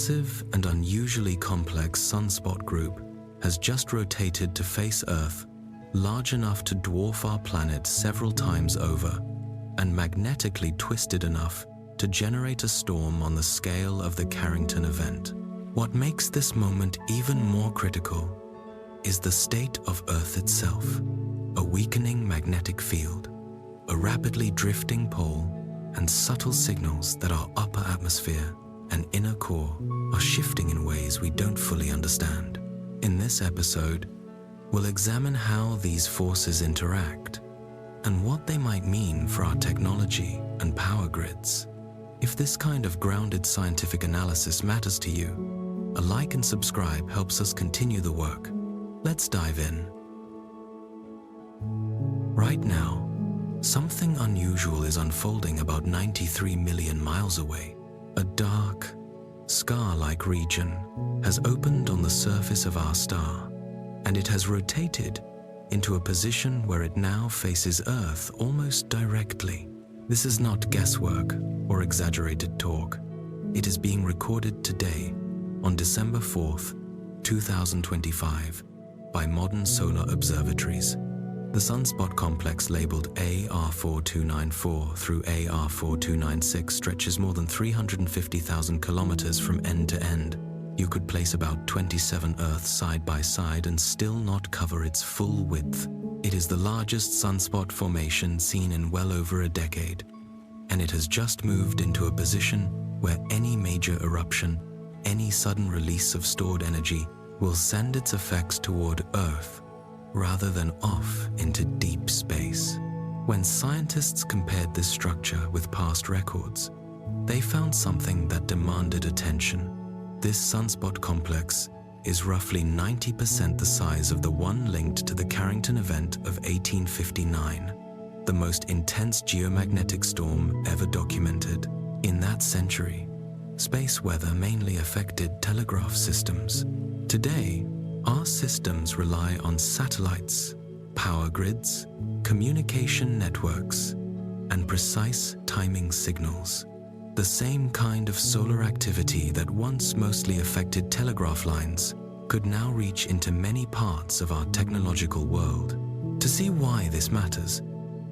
massive and unusually complex sunspot group has just rotated to face Earth, large enough to dwarf our planet several times over, and magnetically twisted enough to generate a storm on the scale of the Carrington Event. What makes this moment even more critical is the state of Earth itself. A weakening magnetic field, a rapidly drifting pole, and subtle signals that our upper atmosphere and inner core are shifting in ways we don't fully understand. In this episode, we'll examine how these forces interact and what they might mean for our technology and power grids. If this kind of grounded scientific analysis matters to you, a like and subscribe helps us continue the work. Let's dive in. Right now, something unusual is unfolding about 93 million miles away. A dark, scar-like region has opened on the surface of our star, and it has rotated into a position where it now faces Earth almost directly. This is not guesswork or exaggerated talk. It is being recorded today, on December 4th, 2025, by modern solar observatories. The sunspot complex labeled AR4294 through AR4296 stretches more than 350,000 kilometers from end to end. You could place about 27 Earths side by side and still not cover its full width. It is the largest sunspot formation seen in well over a decade, and it has just moved into a position where any major eruption, any sudden release of stored energy, will send its effects toward Earth rather than off into deep space. When scientists compared this structure with past records, they found something that demanded attention. This sunspot complex is roughly 90% the size of the one linked to the Carrington Event of 1859, the most intense geomagnetic storm ever documented. In that century, space weather mainly affected telegraph systems. Today, our systems rely on satellites, power grids, communication networks, and precise timing signals. The same kind of solar activity that once mostly affected telegraph lines could now reach into many parts of our technological world. To see why this matters,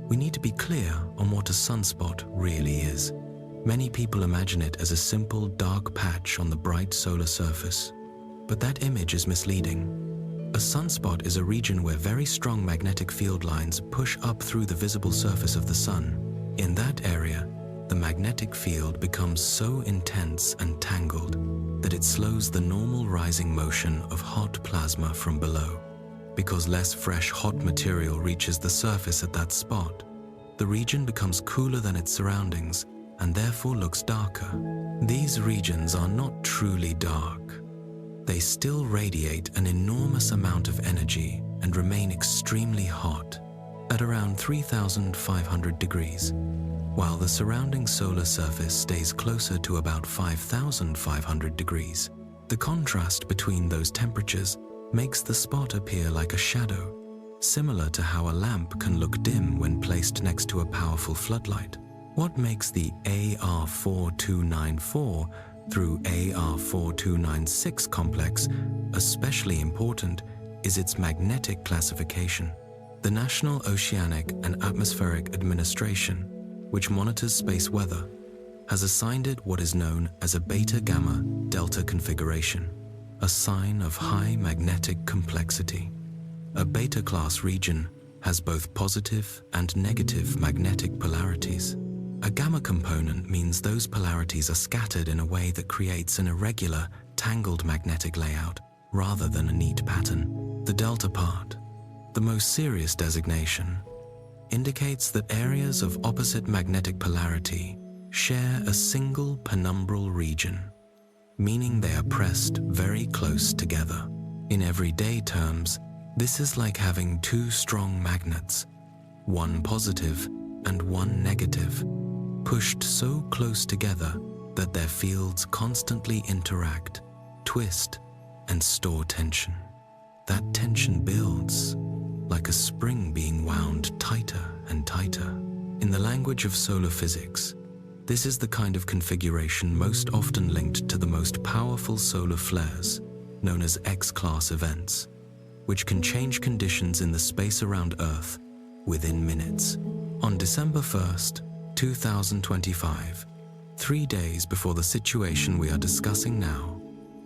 we need to be clear on what a sunspot really is. Many people imagine it as a simple dark patch on the bright solar surface, but that image is misleading. A sunspot is a region where very strong magnetic field lines push up through the visible surface of the sun. In that area, the magnetic field becomes so intense and tangled that it slows the normal rising motion of hot plasma from below. Because less fresh hot material reaches the surface at that spot, the region becomes cooler than its surroundings and therefore looks darker. These regions are not truly dark. They still radiate an enormous amount of energy and remain extremely hot at around 3,500 degrees, while the surrounding solar surface stays closer to about 5,500 degrees. The contrast between those temperatures makes the spot appear like a shadow, similar to how a lamp can look dim when placed next to a powerful floodlight. What makes the AR4294 through AR4296 complex especially important is its magnetic classification. The National Oceanic and Atmospheric Administration, which monitors space weather, has assigned it what is known as a beta-gamma-delta configuration, a sign of high magnetic complexity. A beta-class region has both positive and negative magnetic polarities. A gamma component means those polarities are scattered in a way that creates an irregular, tangled magnetic layout rather than a neat pattern. The delta part, the most serious designation, indicates that areas of opposite magnetic polarity share a single penumbral region, meaning they are pressed very close together. In everyday terms, this is like having two strong magnets, one positive and one negative, pushed so close together that their fields constantly interact, twist, and store tension. That tension builds, like a spring being wound tighter and tighter. In the language of solar physics, This is the kind of configuration most often linked to the most powerful solar flares, known as X-class events, which can change conditions in the space around Earth within minutes. On December 1st, 2025, 3 days before the situation we are discussing now,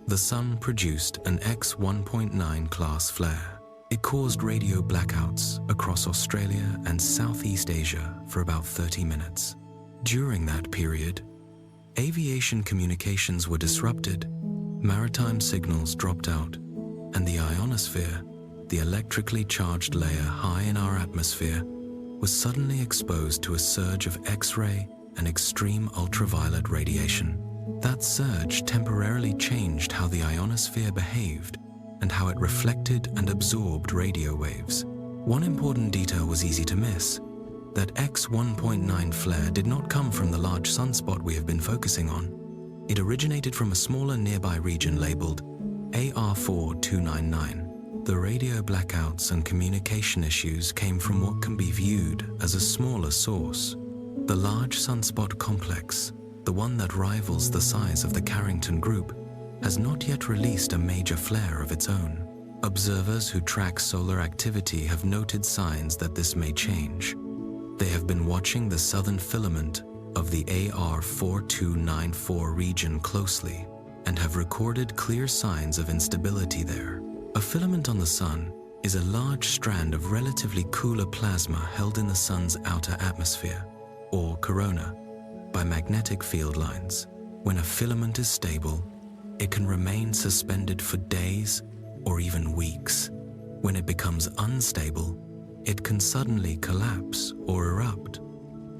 the Sun produced an X1.9 class flare. It caused radio blackouts across Australia and Southeast Asia for about 30 minutes. During that period, aviation communications were disrupted, maritime signals dropped out, and the ionosphere, the electrically charged layer high in our atmosphere, was suddenly exposed to a surge of X-ray and extreme ultraviolet radiation. That surge temporarily changed how the ionosphere behaved and how it reflected and absorbed radio waves. One important detail was easy to miss: that X1.9 flare did not come from the large sunspot we have been focusing on. It originated from a smaller nearby region labeled AR4294. The radio blackouts and communication issues came from what can be viewed as a smaller source. The large sunspot complex, the one that rivals the size of the Carrington Group, has not yet released a major flare of its own. Observers who track solar activity have noted signs that this may change. They have been watching the southern filament of the AR4294 region closely and have recorded clear signs of instability there. A filament on the Sun is a large strand of relatively cooler plasma held in the Sun's outer atmosphere, or corona, by magnetic field lines. When a filament is stable, it can remain suspended for days or even weeks. When it becomes unstable, it can suddenly collapse or erupt,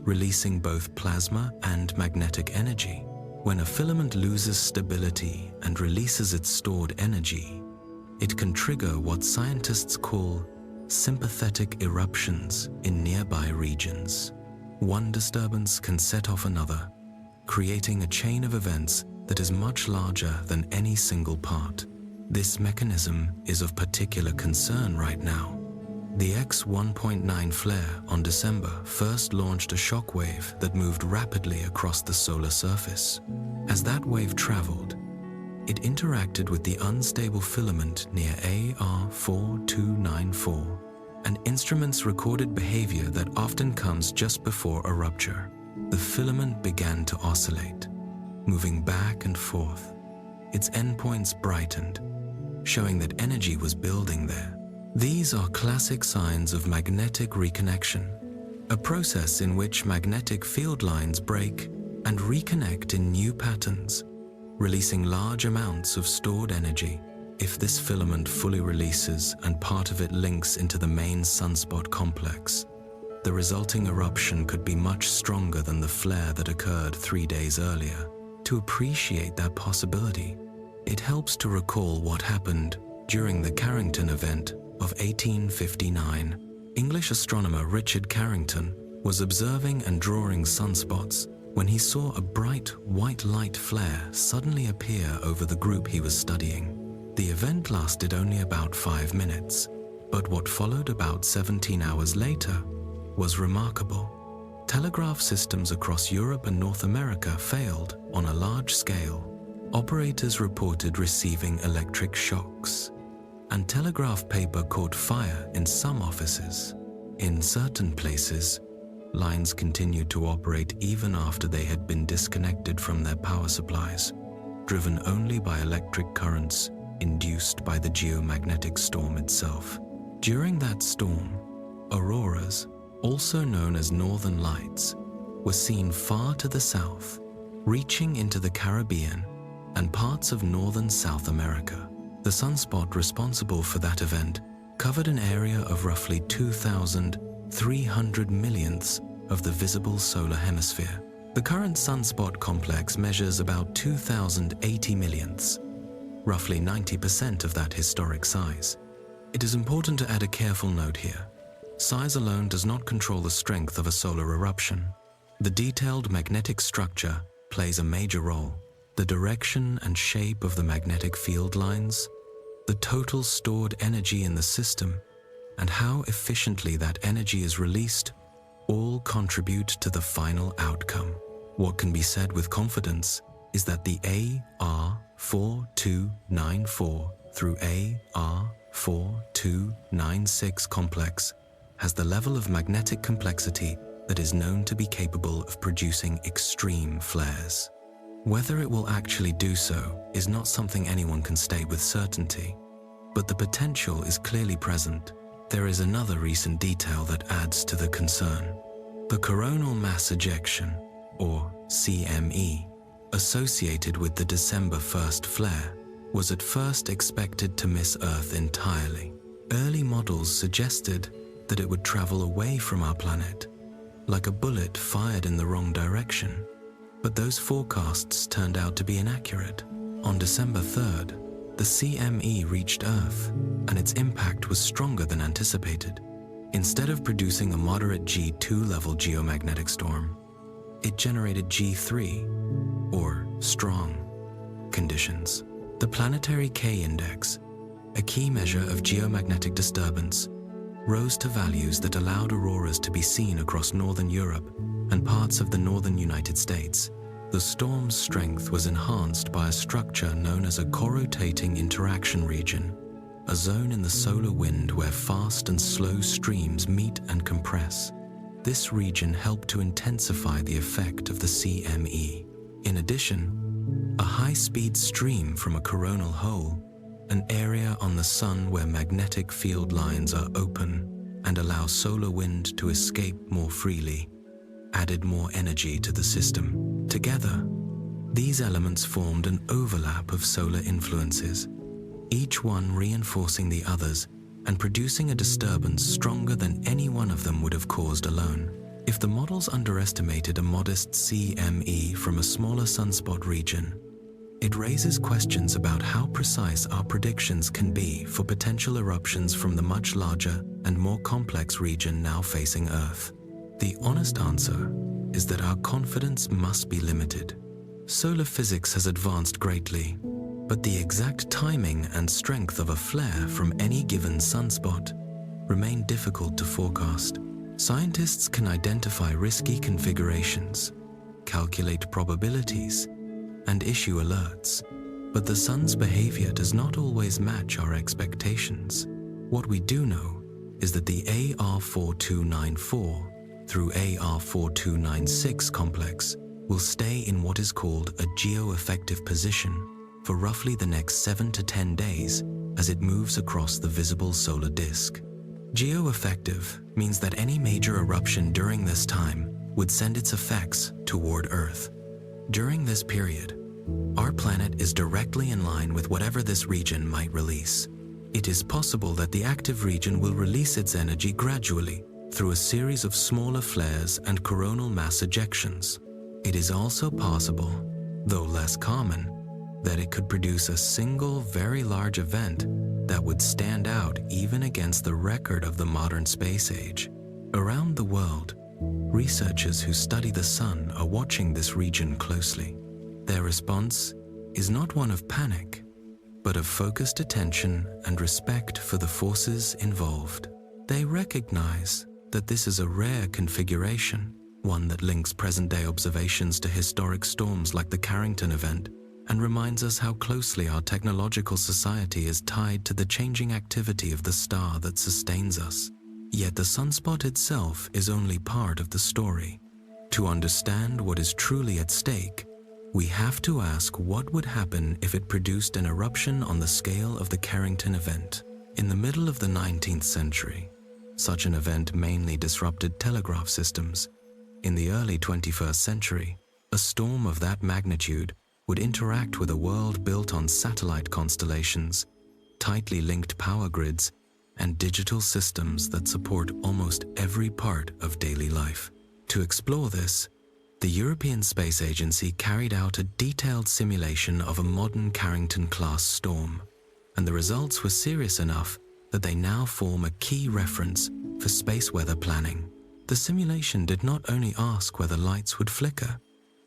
releasing both plasma and magnetic energy. When a filament loses stability and releases its stored energy, it can trigger what scientists call sympathetic eruptions in nearby regions. One disturbance can set off another, creating a chain of events that is much larger than any single part. This mechanism is of particular concern right now. The X1.9 flare on December 1st launched a shockwave that moved rapidly across the solar surface. As that wave traveled, it interacted with the unstable filament near AR4294, and instruments recorded behavior that often comes just before a rupture. The filament began to oscillate, moving back and forth. Its endpoints brightened, showing that energy was building there. These are classic signs of magnetic reconnection, a process in which magnetic field lines break and reconnect in new patterns, releasing large amounts of stored energy. If this filament fully releases and part of it links into the main sunspot complex, the resulting eruption could be much stronger than the flare that occurred 3 days earlier. To appreciate that possibility, it helps to recall what happened during the Carrington Event of 1859. English astronomer Richard Carrington was observing and drawing sunspots when he saw a bright white light flare suddenly appear over the group he was studying. The event lasted only about 5 minutes, but what followed about 17 hours later was remarkable. Telegraph systems across Europe and North America failed on a large scale. Operators reported receiving electric shocks, and telegraph paper caught fire in some offices. In certain places, lines continued to operate even after they had been disconnected from their power supplies, driven only by electric currents induced by the geomagnetic storm itself. During that storm, auroras, also known as northern lights, were seen far to the south, reaching into the Caribbean and parts of northern South America. The sunspot responsible for that event covered an area of roughly 2,300 millionths of the visible solar hemisphere. The current sunspot complex measures about 2,080 millionths, roughly 90% of that historic size. It is important to add a careful note here. Size alone does not control the strength of a solar eruption. The detailed magnetic structure plays a major role. The direction and shape of the magnetic field lines, the total stored energy in the system, and how efficiently that energy is released all contribute to the final outcome. What can be said with confidence is that the AR4294 through AR4296 complex has the level of magnetic complexity that is known to be capable of producing extreme flares. Whether it will actually do so is not something anyone can state with certainty, but the potential is clearly present. There is another recent detail that adds to the concern. The coronal mass ejection, or CME, associated with the December 1st flare, was at first expected to miss Earth entirely. Early models suggested that it would travel away from our planet, like a bullet fired in the wrong direction. But those forecasts turned out to be inaccurate. On December 3rd, the CME reached Earth, and its impact was stronger than anticipated. Instead of producing a moderate G2 level geomagnetic storm, it generated G3, or strong, conditions. The planetary K-index, a key measure of geomagnetic disturbance, rose to values that allowed auroras to be seen across northern Europe and parts of the northern United States. The storm's strength was enhanced by a structure known as a corotating interaction region, a zone in the solar wind where fast and slow streams meet and compress. This region helped to intensify the effect of the CME. In addition, a high-speed stream from a coronal hole, an area on the Sun where magnetic field lines are open and allow solar wind to escape more freely, added more energy to the system. Together, these elements formed an overlap of solar influences, each one reinforcing the others and producing a disturbance stronger than any one of them would have caused alone. If the models underestimated a modest CME from a smaller sunspot region, it raises questions about how precise our predictions can be for potential eruptions from the much larger and more complex region now facing Earth. The honest answer is that our confidence must be limited. Solar physics has advanced greatly, but the exact timing and strength of a flare from any given sunspot remain difficult to forecast. Scientists can identify risky configurations, calculate probabilities, and issue alerts, but the sun's behavior does not always match our expectations. What we do know is that the AR4294 through AR4296 complex will stay in what is called a geo-effective position for roughly the next 7 to 10 days as it moves across the visible solar disk. Geo-effective means that any major eruption during this time would send its effects toward Earth. During this period, our planet is directly in line with whatever this region might release. It is possible that the active region will release its energy gradually through a series of smaller flares and coronal mass ejections. It is also possible, though less common, that it could produce a single very large event that would stand out even against the record of the modern space age. Around the world, researchers who study the sun are watching this region closely. Their response is not one of panic, but of focused attention and respect for the forces involved. They recognize that this is a rare configuration, one that links present-day observations to historic storms like the Carrington Event, and reminds us how closely our technological society is tied to the changing activity of the star that sustains us. Yet the sunspot itself is only part of the story. To understand what is truly at stake, we have to ask what would happen if it produced an eruption on the scale of the Carrington Event. In the middle of the 19th century, such an event mainly disrupted telegraph systems. In the early 21st century, a storm of that magnitude would interact with a world built on satellite constellations, tightly linked power grids, and digital systems that support almost every part of daily life. To explore this, the European Space Agency carried out a detailed simulation of a modern Carrington-class storm, and the results were serious enough that they now form a key reference for space weather planning. The simulation did not only ask whether lights would flicker,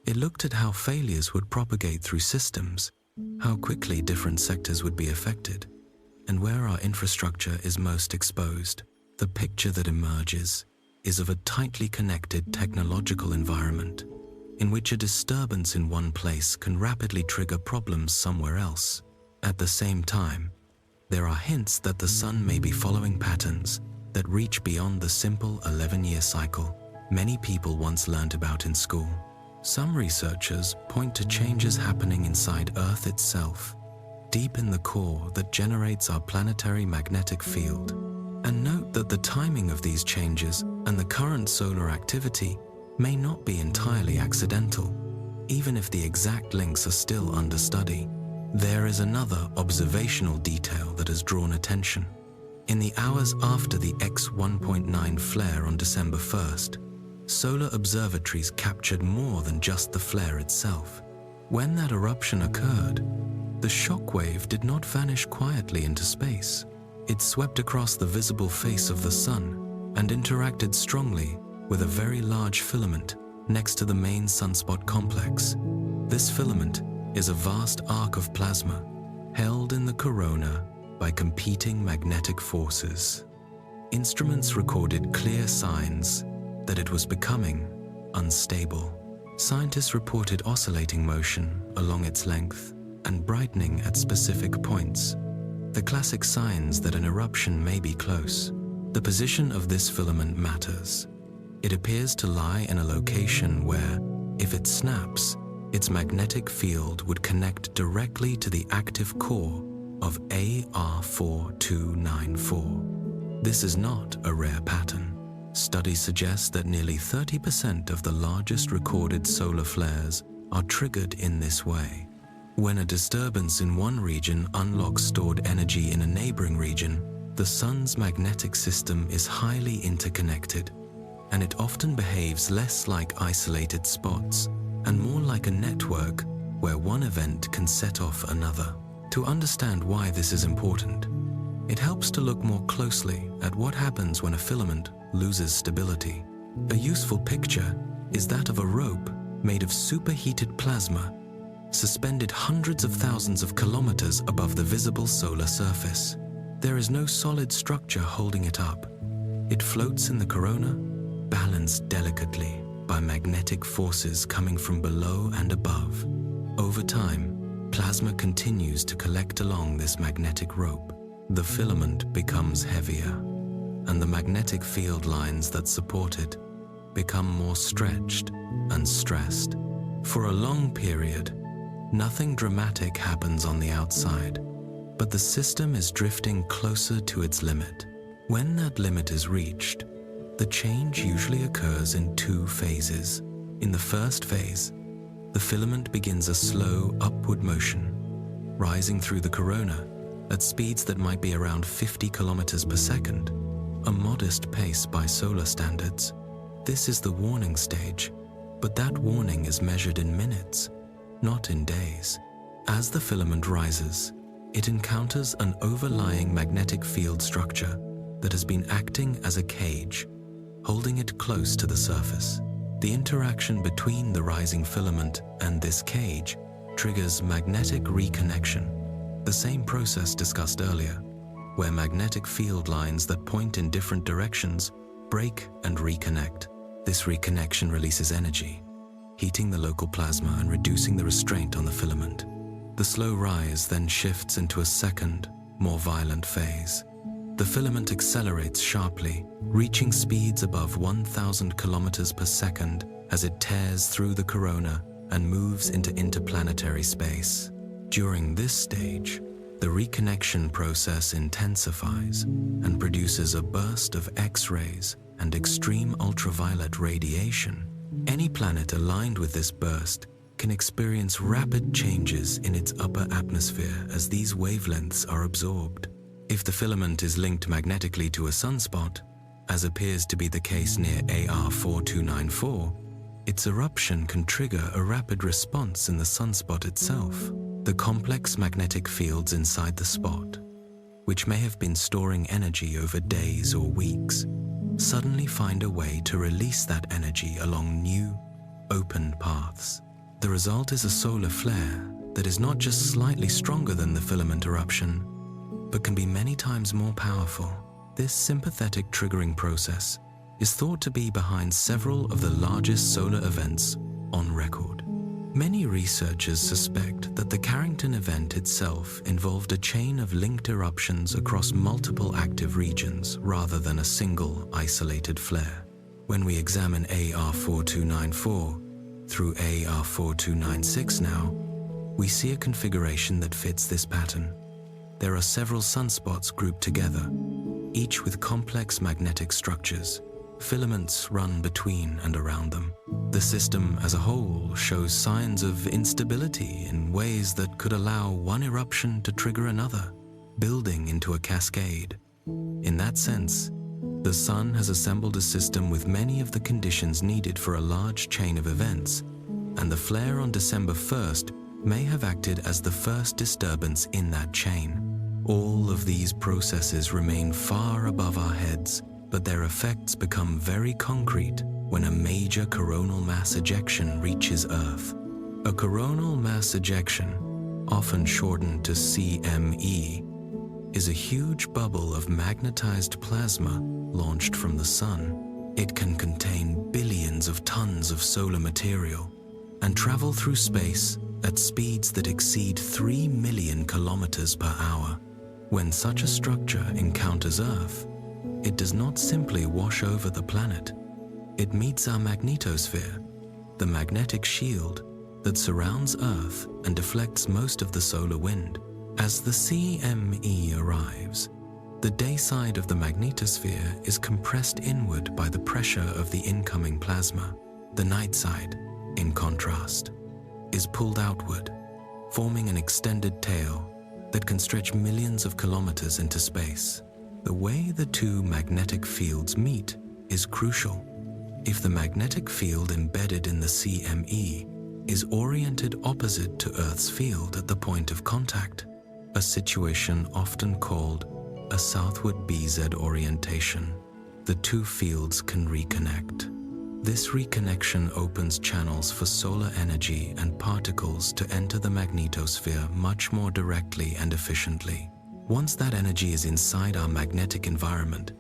it looked at how failures would propagate through systems, how quickly different sectors would be affected, and where our infrastructure is most exposed. The picture that emerges is of a tightly connected technological environment, in which a disturbance in one place can rapidly trigger problems somewhere else. At the same time, there are hints that the Sun may be following patterns that reach beyond the simple 11-year cycle many people once learned about in school. Some researchers point to changes happening inside Earth itself, deep in the core that generates our planetary magnetic field, and note that the timing of these changes and the current solar activity may not be entirely accidental, even if the exact links are still under study. There is another observational detail that has drawn attention. In the hours after the X1.9 flare on December 1st, solar observatories captured more than just the flare itself. When that eruption occurred, the shockwave did not vanish quietly into space. It swept across the visible face of the Sun and interacted strongly with a very large filament next to the main sunspot complex. This filament is a vast arc of plasma held in the corona by competing magnetic forces. Instruments recorded clear signs that it was becoming unstable. Scientists reported oscillating motion along its length and brightening at specific points, the classic signs that an eruption may be close. The position of this filament matters. It appears to lie in a location where, if it snaps, its magnetic field would connect directly to the active core of AR4294. This is not a rare pattern. Studies suggest that nearly 30% of the largest recorded solar flares are triggered in this way. When a disturbance in one region unlocks stored energy in a neighboring region, the Sun's magnetic system is highly interconnected, and it often behaves less like isolated spots and more like a network where one event can set off another. To understand why this is important, it helps to look more closely at what happens when a filament loses stability. A useful picture is that of a rope made of superheated plasma suspended hundreds of thousands of kilometers above the visible solar surface. There is no solid structure holding it up. It floats in the corona, balanced delicately by magnetic forces coming from below and above. Over time, plasma continues to collect along this magnetic rope. The filament becomes heavier, and the magnetic field lines that support it become more stretched and stressed. For a long period, nothing dramatic happens on the outside, but the system is drifting closer to its limit. When that limit is reached, the change usually occurs in two phases. In the first phase, the filament begins a slow upward motion, rising through the corona at speeds that might be around 50 kilometers per second, a modest pace by solar standards. This is the warning stage, but that warning is measured in minutes, not in days. As the filament rises, it encounters an overlying magnetic field structure that has been acting as a cage, holding it close to the surface. The interaction between the rising filament and this cage triggers magnetic reconnection, the same process discussed earlier, where magnetic field lines that point in different directions break and reconnect. This reconnection releases energy, heating the local plasma and reducing the restraint on the filament. The slow rise then shifts into a second, more violent phase. The filament accelerates sharply, reaching speeds above 1,000 kilometers per second as it tears through the corona and moves into interplanetary space. During this stage, the reconnection process intensifies and produces a burst of X-rays and extreme ultraviolet radiation. Any planet aligned with this burst can experience rapid changes in its upper atmosphere as these wavelengths are absorbed. If the filament is linked magnetically to a sunspot, as appears to be the case near AR4294, its eruption can trigger a rapid response in the sunspot itself. The complex magnetic fields inside the spot, which may have been storing energy over days or weeks, suddenly find a way to release that energy along new, open paths. The result is a solar flare that is not just slightly stronger than the filament eruption, but can be many times more powerful. This sympathetic triggering process is thought to be behind several of the largest solar events on record. Many researchers suspect that the Carrington Event itself involved a chain of linked eruptions across multiple active regions rather than a single isolated flare. When we examine AR4294 through AR4296 now, we see a configuration that fits this pattern. There are several sunspots grouped together, each with complex magnetic structures. Filaments run between and around them. The system as a whole shows signs of instability in ways that could allow one eruption to trigger another, building into a cascade. In that sense, the Sun has assembled a system with many of the conditions needed for a large chain of events, and the flare on December 1st may have acted as the first disturbance in that chain. All of these processes remain far above our heads, but their effects become very concrete when a major coronal mass ejection reaches Earth. A coronal mass ejection, often shortened to CME, is a huge bubble of magnetized plasma launched from the Sun. It can contain billions of tons of solar material and travel through space at speeds that exceed 3 million kilometers per hour. When such a structure encounters Earth, it does not simply wash over the planet. It meets our magnetosphere, the magnetic shield that surrounds Earth and deflects most of the solar wind. As the CME arrives, the day side of the magnetosphere is compressed inward by the pressure of the incoming plasma. The night side, in contrast, is pulled outward, forming an extended tail that can stretch millions of kilometers into space. The way the two magnetic fields meet is crucial. If the magnetic field embedded in the CME is oriented opposite to Earth's field at the point of contact, a situation often called a southward BZ orientation, the two fields can reconnect. This reconnection opens channels for solar energy and particles to enter the magnetosphere much more directly and efficiently. Once that energy is inside our magnetic environment,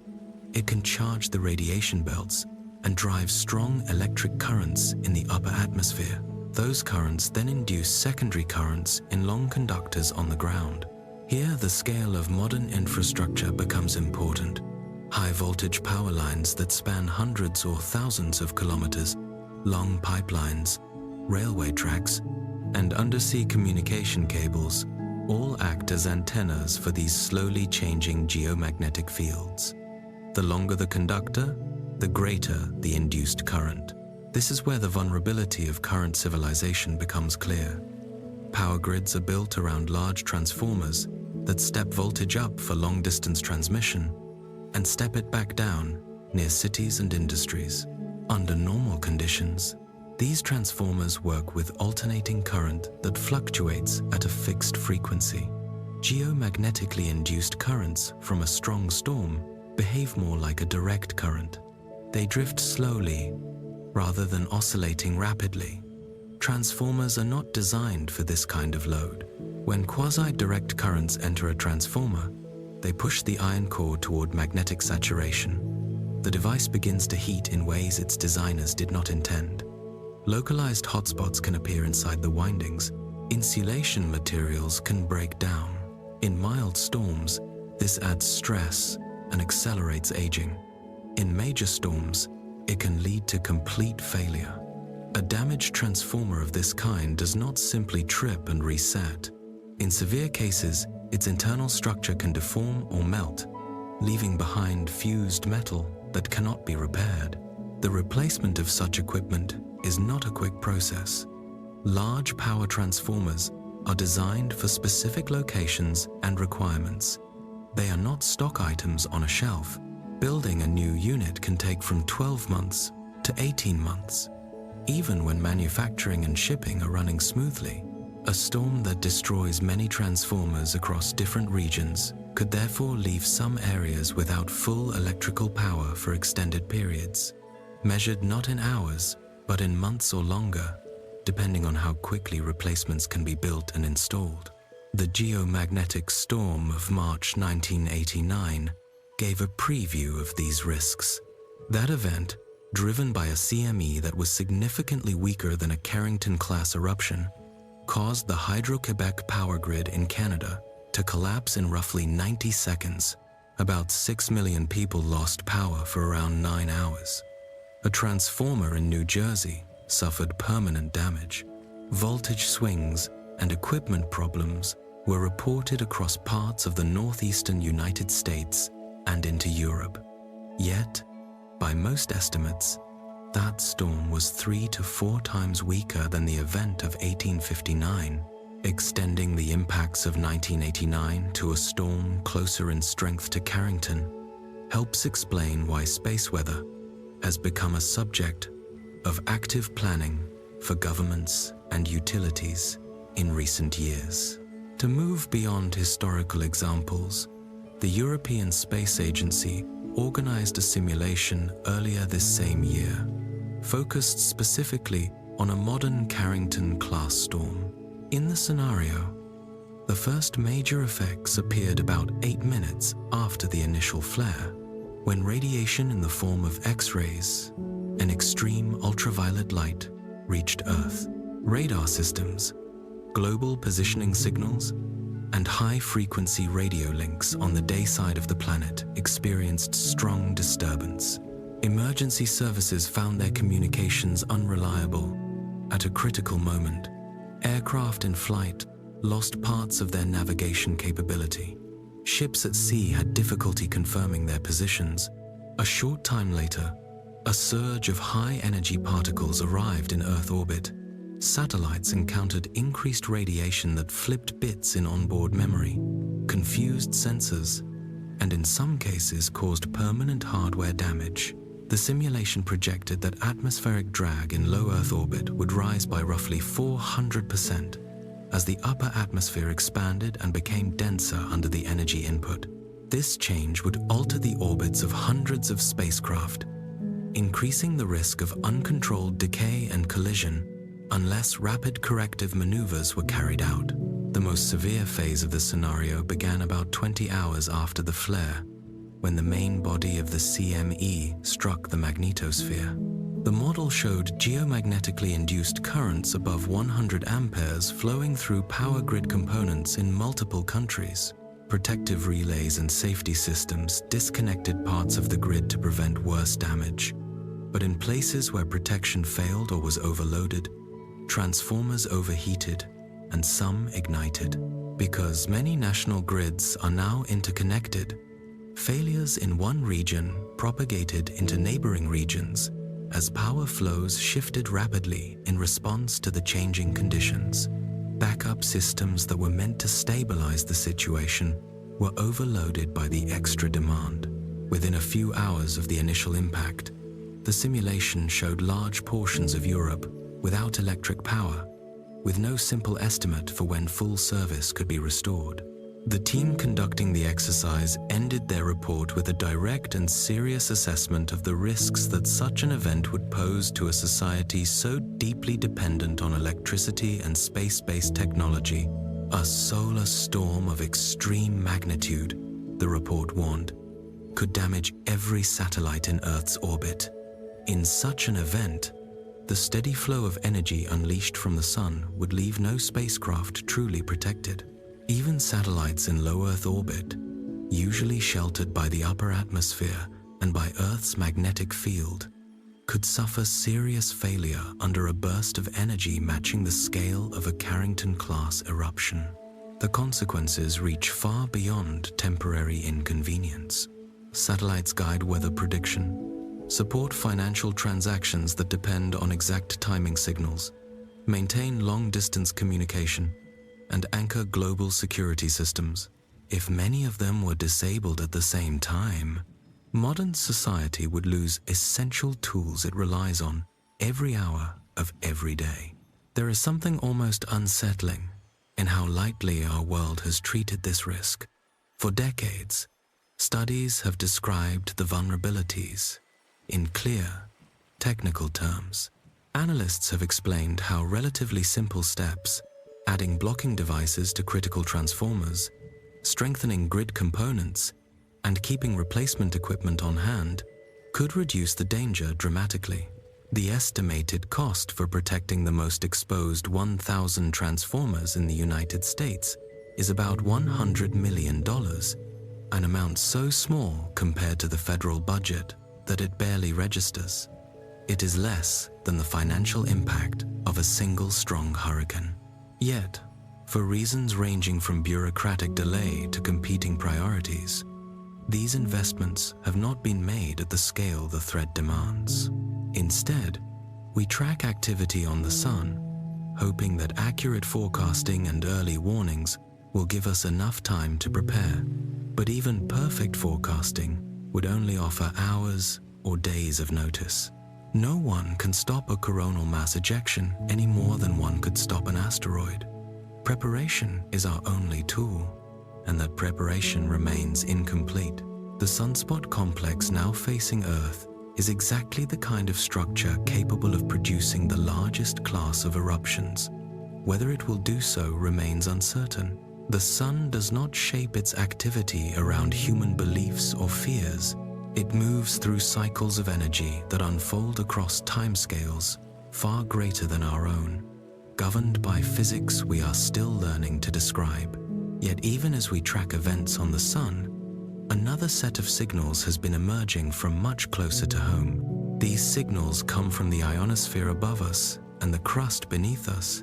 it can charge the radiation belts and drive strong electric currents in the upper atmosphere. Those currents then induce secondary currents in long conductors on the ground. Here, the scale of modern infrastructure becomes important. High voltage power lines that span hundreds or thousands of kilometers, long pipelines, railway tracks, and undersea communication cables all act as antennas for these slowly changing geomagnetic fields. The longer the conductor, the greater the induced current. This is where the vulnerability of current civilization becomes clear. Power grids are built around large transformers that step voltage up for long-distance transmission and step it back down near cities and industries. Under normal conditions, these transformers work with alternating current that fluctuates at a fixed frequency. Geomagnetically induced currents from a strong storm behave more like a direct current. They drift slowly rather than oscillating rapidly. Transformers are not designed for this kind of load. When quasi-direct currents enter a transformer, they push the iron core toward magnetic saturation. The device begins to heat in ways its designers did not intend. Localized hotspots can appear inside the windings. Insulation materials can break down. In mild storms, this adds stress and accelerates aging. In major storms, it can lead to complete failure. A damaged transformer of this kind does not simply trip and reset. In severe cases, its internal structure can deform or melt, leaving behind fused metal that cannot be repaired. The replacement of such equipment is not a quick process. Large power transformers are designed for specific locations and requirements. They are not stock items on a shelf. Building a new unit can take from 12 months to 18 months. Even when manufacturing and shipping are running smoothly, a storm that destroys many transformers across different regions could therefore leave some areas without full electrical power for extended periods, measured not in hours, but in months or longer, depending on how quickly replacements can be built and installed. The geomagnetic storm of March 1989 gave a preview of these risks. That event driven by a CME that was significantly weaker than a Carrington-class eruption, caused the Hydro-Quebec power grid in Canada to collapse in roughly 90 seconds. About 6 million people lost power for around 9 hours. A transformer in New Jersey suffered permanent damage. Voltage swings and equipment problems were reported across parts of the northeastern United States and into Europe. Yet, by most estimates, that storm was 3 to 4 times weaker than the event of 1859, extending the impacts of 1989 to a storm closer in strength to Carrington helps explain why space weather has become a subject of active planning for governments and utilities in recent years. To move beyond historical examples, the European Space Agency organized a simulation earlier this same year, focused specifically on a modern Carrington-class storm. In the scenario, the first major effects appeared about 8 minutes after the initial flare, when radiation in the form of X-rays and extreme ultraviolet light reached Earth. Radar systems, global positioning signals, and high-frequency radio links on the day side of the planet experienced strong disturbance. Emergency services found their communications unreliable. At a critical moment, aircraft in flight lost parts of their navigation capability. Ships at sea had difficulty confirming their positions. A short time later, a surge of high-energy particles arrived in Earth orbit. Satellites encountered increased radiation that flipped bits in onboard memory, confused sensors, and in some cases caused permanent hardware damage. The simulation projected that atmospheric drag in low Earth orbit would rise by roughly 400% as the upper atmosphere expanded and became denser under the energy input. This change would alter the orbits of hundreds of spacecraft, increasing the risk of uncontrolled decay and collision unless rapid corrective maneuvers were carried out. The most severe phase of the scenario began about 20 hours after the flare, when the main body of the CME struck the magnetosphere. The model showed geomagnetically induced currents above 100 amperes flowing through power grid components in multiple countries. Protective relays and safety systems disconnected parts of the grid to prevent worse damage. But in places where protection failed or was overloaded, transformers overheated and some ignited. Because many national grids are now interconnected, failures in one region propagated into neighboring regions as power flows shifted rapidly in response to the changing conditions. Backup systems that were meant to stabilize the situation were overloaded by the extra demand. Within a few hours of the initial impact, the simulation showed large portions of Europe without electric power, with no simple estimate for when full service could be restored. The team conducting the exercise ended their report with a direct and serious assessment of the risks that such an event would pose to a society so deeply dependent on electricity and space-based technology. A solar storm of extreme magnitude, the report warned, could damage every satellite in Earth's orbit. In such an event, the steady flow of energy unleashed from the sun would leave no spacecraft truly protected. Even satellites in low Earth orbit, usually sheltered by the upper atmosphere and by Earth's magnetic field, could suffer serious failure under a burst of energy matching the scale of a Carrington-class eruption. The consequences reach far beyond temporary inconvenience. Satellites guide weather prediction, support financial transactions that depend on exact timing signals, maintain long-distance communication, and anchor global security systems. If many of them were disabled at the same time, modern society would lose essential tools it relies on every hour of every day. There is something almost unsettling in how lightly our world has treated this risk. For decades, studies have described the vulnerabilities in clear, technical terms. Analysts have explained how relatively simple steps, adding blocking devices to critical transformers, strengthening grid components, and keeping replacement equipment on hand, could reduce the danger dramatically. The estimated cost for protecting the most exposed 1,000 transformers in the United States is about $100 million, an amount so small compared to the federal budget that it barely registers. It is less than the financial impact of a single strong hurricane. Yet, for reasons ranging from bureaucratic delay to competing priorities, these investments have not been made at the scale the threat demands. Instead, we track activity on the Sun, hoping that accurate forecasting and early warnings will give us enough time to prepare. But even perfect forecasting would only offer hours or days of notice. No one can stop a coronal mass ejection any more than one could stop an asteroid. Preparation is our only tool, and that preparation remains incomplete. The sunspot complex now facing Earth is exactly the kind of structure capable of producing the largest class of eruptions. Whether it will do so remains uncertain. The Sun does not shape its activity around human beliefs or fears. It moves through cycles of energy that unfold across timescales far greater than our own, governed by physics we are still learning to describe. Yet even as we track events on the Sun, another set of signals has been emerging from much closer to home. These signals come from the ionosphere above us and the crust beneath us,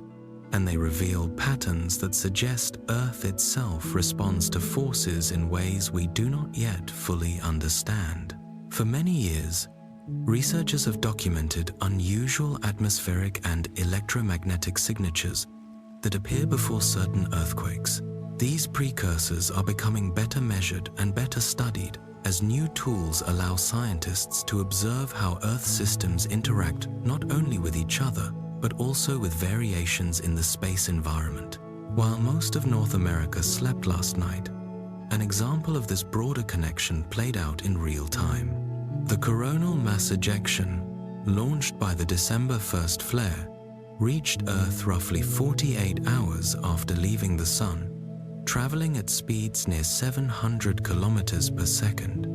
and they reveal patterns that suggest Earth itself responds to forces in ways we do not yet fully understand. For many years, researchers have documented unusual atmospheric and electromagnetic signatures that appear before certain earthquakes. These precursors are becoming better measured and better studied as new tools allow scientists to observe how Earth systems interact not only with each other, but also with variations in the space environment. While most of North America slept last night, an example of this broader connection played out in real time. The coronal mass ejection, launched by the December 1st flare, reached Earth roughly 48 hours after leaving the Sun, traveling at speeds near 700 kilometers per second.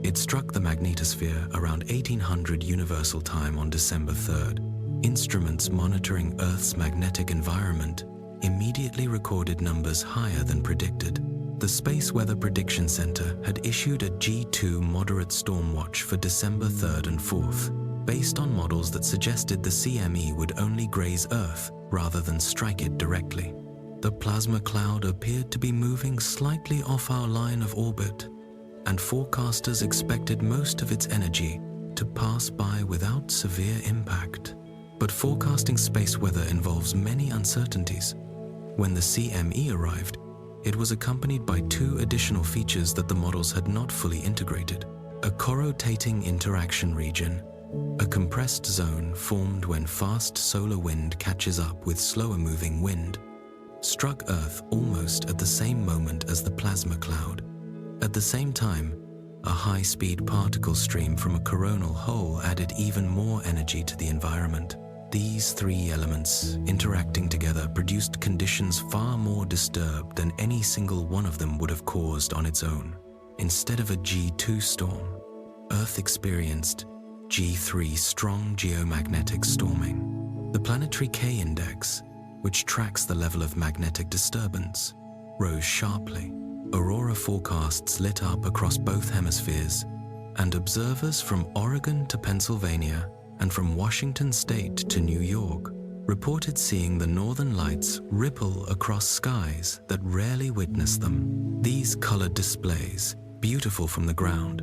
It struck the magnetosphere around 1800 Universal Time on December 3rd. Instruments monitoring Earth's magnetic environment immediately recorded numbers higher than predicted. The Space Weather Prediction Center had issued a G2 moderate storm watch for December 3rd and 4th, based on models that suggested the CME would only graze Earth rather than strike it directly. The plasma cloud appeared to be moving slightly off our line of orbit, and forecasters expected most of its energy to pass by without severe impact. But forecasting space weather involves many uncertainties. When the CME arrived, it was accompanied by two additional features that the models had not fully integrated: a co-rotating interaction region, a compressed zone formed when fast solar wind catches up with slower moving wind, struck Earth almost at the same moment as the plasma cloud. At the same time, a high-speed particle stream from a coronal hole added even more energy to the environment. These three elements, interacting together, produced conditions far more disturbed than any single one of them would have caused on its own. Instead of a G2 storm, Earth experienced G3 strong geomagnetic storming. The planetary K-index, which tracks the level of magnetic disturbance, rose sharply. Aurora forecasts lit up across both hemispheres, and observers from Oregon to Pennsylvania and from Washington State to New York reported seeing the northern lights ripple across skies that rarely witness them. These colored displays, beautiful from the ground,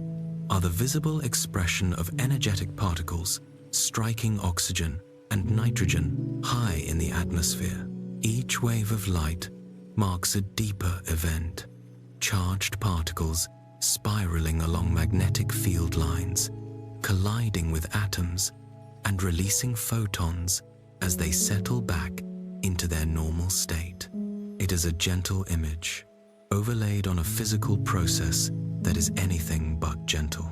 are the visible expression of energetic particles striking oxygen and nitrogen high in the atmosphere. Each wave of light marks a deeper event, charged particles spiraling along magnetic field lines, colliding with atoms and releasing photons as they settle back into their normal state. It is a gentle image, overlaid on a physical process that is anything but gentle.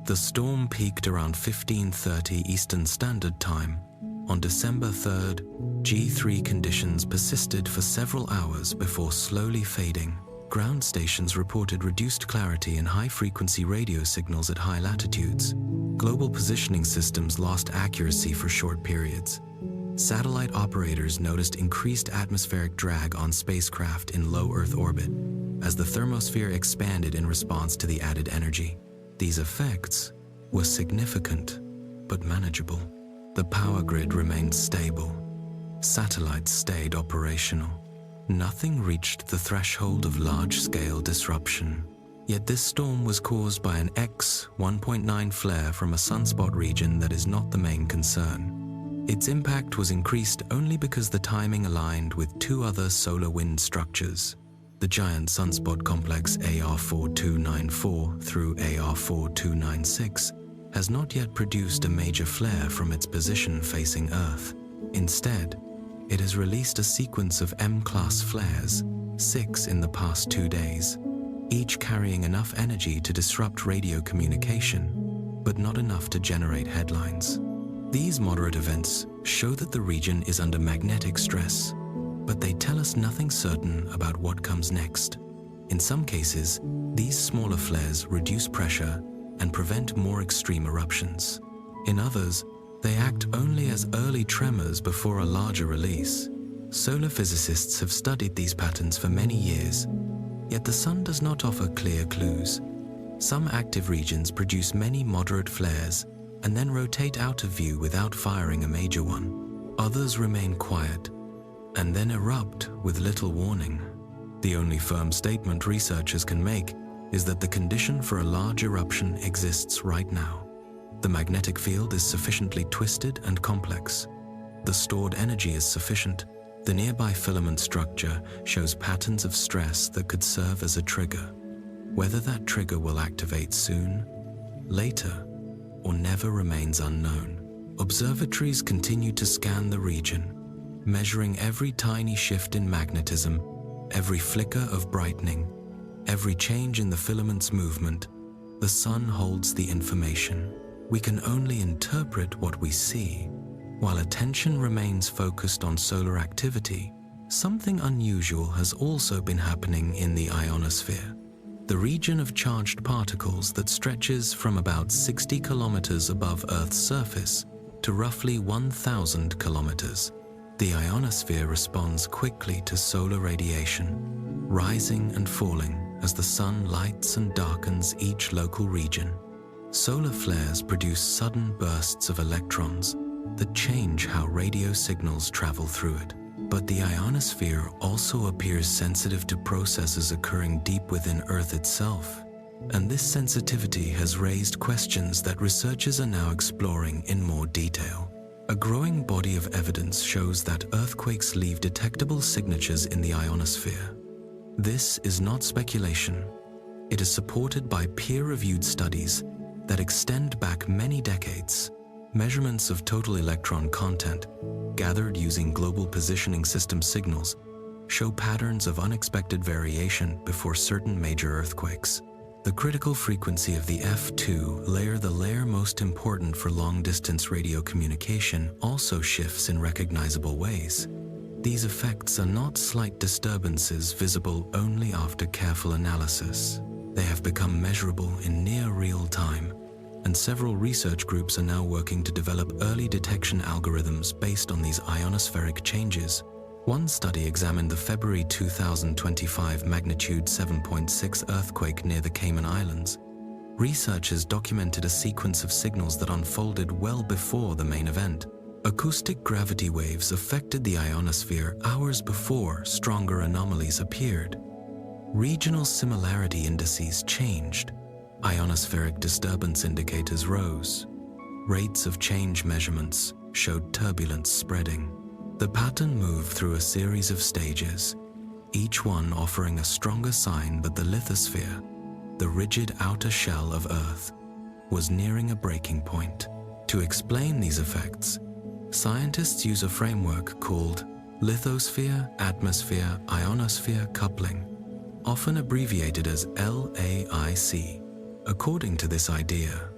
The storm peaked around 15:30 Eastern Standard Time. On December 3rd, G3 conditions persisted for several hours before slowly fading. Ground stations reported reduced clarity and high-frequency radio signals at high latitudes. Global positioning systems lost accuracy for short periods. Satellite operators noticed increased atmospheric drag on spacecraft in low Earth orbit as the thermosphere expanded in response to the added energy. These effects were significant but manageable. The power grid remained stable. Satellites stayed operational. Nothing reached the threshold of large-scale disruption. Yet this storm was caused by an X-1.9 flare from a sunspot region that is not the main concern. Its impact was increased only because the timing aligned with two other solar wind structures. The giant sunspot complex AR4294 through AR4296 has not yet produced a major flare from its position facing Earth. Instead, it has released a sequence of M-class flares, 6 in the past 2 days, each carrying enough energy to disrupt radio communication, but not enough to generate headlines. These moderate events show that the region is under magnetic stress, but they tell us nothing certain about what comes next. In some cases, these smaller flares reduce pressure and prevent more extreme eruptions. In others, they act only as early tremors before a larger release. Solar physicists have studied these patterns for many years, yet the Sun does not offer clear clues. Some active regions produce many moderate flares and then rotate out of view without firing a major one. Others remain quiet and then erupt with little warning. The only firm statement researchers can make is that the condition for a large eruption exists right now. The magnetic field is sufficiently twisted and complex. The stored energy is sufficient. The nearby filament structure shows patterns of stress that could serve as a trigger. Whether that trigger will activate soon, later, or never remains unknown. Observatories continue to scan the region, measuring every tiny shift in magnetism, every flicker of brightening, every change in the filament's movement. The Sun holds the information. We can only interpret what we see. While attention remains focused on solar activity, something unusual has also been happening in the ionosphere, the region of charged particles that stretches from about 60 kilometers above Earth's surface to roughly 1,000 kilometers. The ionosphere responds quickly to solar radiation, rising and falling as the Sun lights and darkens each local region. Solar flares produce sudden bursts of electrons that change how radio signals travel through it. But the ionosphere also appears sensitive to processes occurring deep within Earth itself. And this sensitivity has raised questions that researchers are now exploring in more detail. A growing body of evidence shows that earthquakes leave detectable signatures in the ionosphere. This is not speculation. It is supported by peer-reviewed studies that extend back many decades. Measurements of total electron content, gathered using global positioning system signals, show patterns of unexpected variation before certain major earthquakes. The critical frequency of the F2 layer, the layer most important for long-distance radio communication, also shifts in recognizable ways. These effects are not slight disturbances visible only after careful analysis. They have become measurable in near real time, and several research groups are now working to develop early detection algorithms based on these ionospheric changes. One study examined the February 2025 magnitude 7.6 earthquake near the Cayman Islands. Researchers documented a sequence of signals that unfolded well before the main event. Acoustic gravity waves affected the ionosphere hours before stronger anomalies appeared. Regional similarity indices changed. Ionospheric disturbance indicators rose. Rates of change measurements showed turbulence spreading. The pattern moved through a series of stages, each one offering a stronger sign that the lithosphere, the rigid outer shell of Earth, was nearing a breaking point. To explain these effects, scientists use a framework called lithosphere-atmosphere-ionosphere coupling, often abbreviated as LAIC. According to this idea,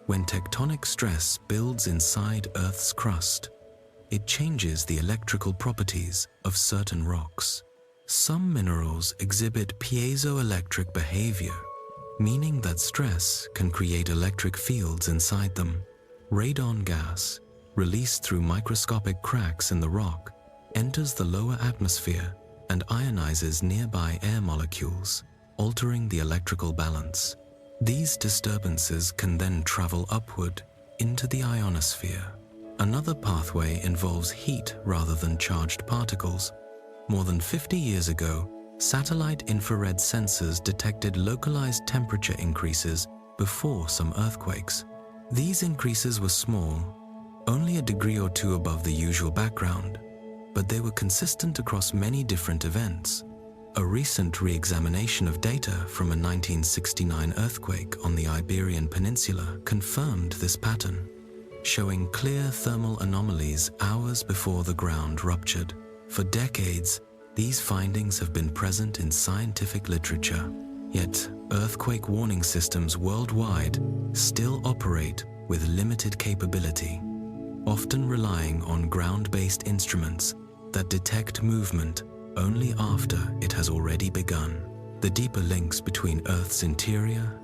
when tectonic stress builds inside Earth's crust, it changes the electrical properties of certain rocks. Some minerals exhibit piezoelectric behavior, meaning that stress can create electric fields inside them. Radon gas, released through microscopic cracks in the rock, enters the lower atmosphere and ionizes nearby air molecules, altering the electrical balance. These disturbances can then travel upward into the ionosphere. Another pathway involves heat rather than charged particles. More than 50 years ago, satellite infrared sensors detected localized temperature increases before some earthquakes. These increases were small, only a degree or two above the usual background, but they were consistent across many different events. A recent re-examination of data from a 1969 earthquake on the Iberian Peninsula confirmed this pattern, showing clear thermal anomalies hours before the ground ruptured. For decades, these findings have been present in scientific literature, yet earthquake warning systems worldwide still operate with limited capability, often relying on ground-based instruments that detect movement only after it has already begun. The deeper links between Earth's interior,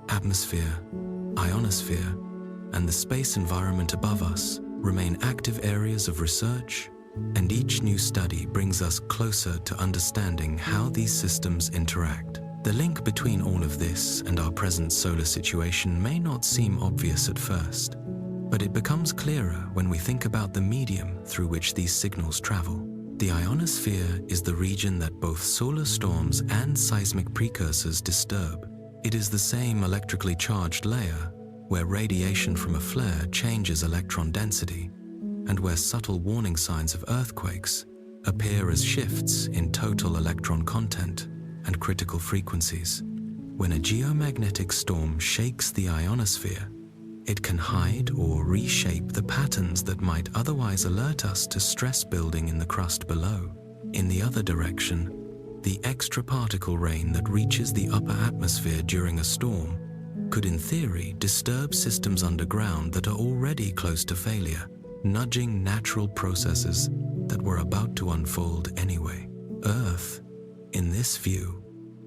atmosphere, ionosphere, and the space environment above us remain active areas of research, and each new study brings us closer to understanding how these systems interact. The link between all of this and our present solar situation may not seem obvious at first, but it becomes clearer when we think about the medium through which these signals travel. The ionosphere is the region that both solar storms and seismic precursors disturb. It is the same electrically charged layer where radiation from a flare changes electron density, and where subtle warning signs of earthquakes appear as shifts in total electron content and critical frequencies. When a geomagnetic storm shakes the ionosphere, it can hide or reshape the patterns that might otherwise alert us to stress building in the crust below. In the other direction, the extra particle rain that reaches the upper atmosphere during a storm could in theory disturb systems underground that are already close to failure, nudging natural processes that were about to unfold anyway. Earth, in this view,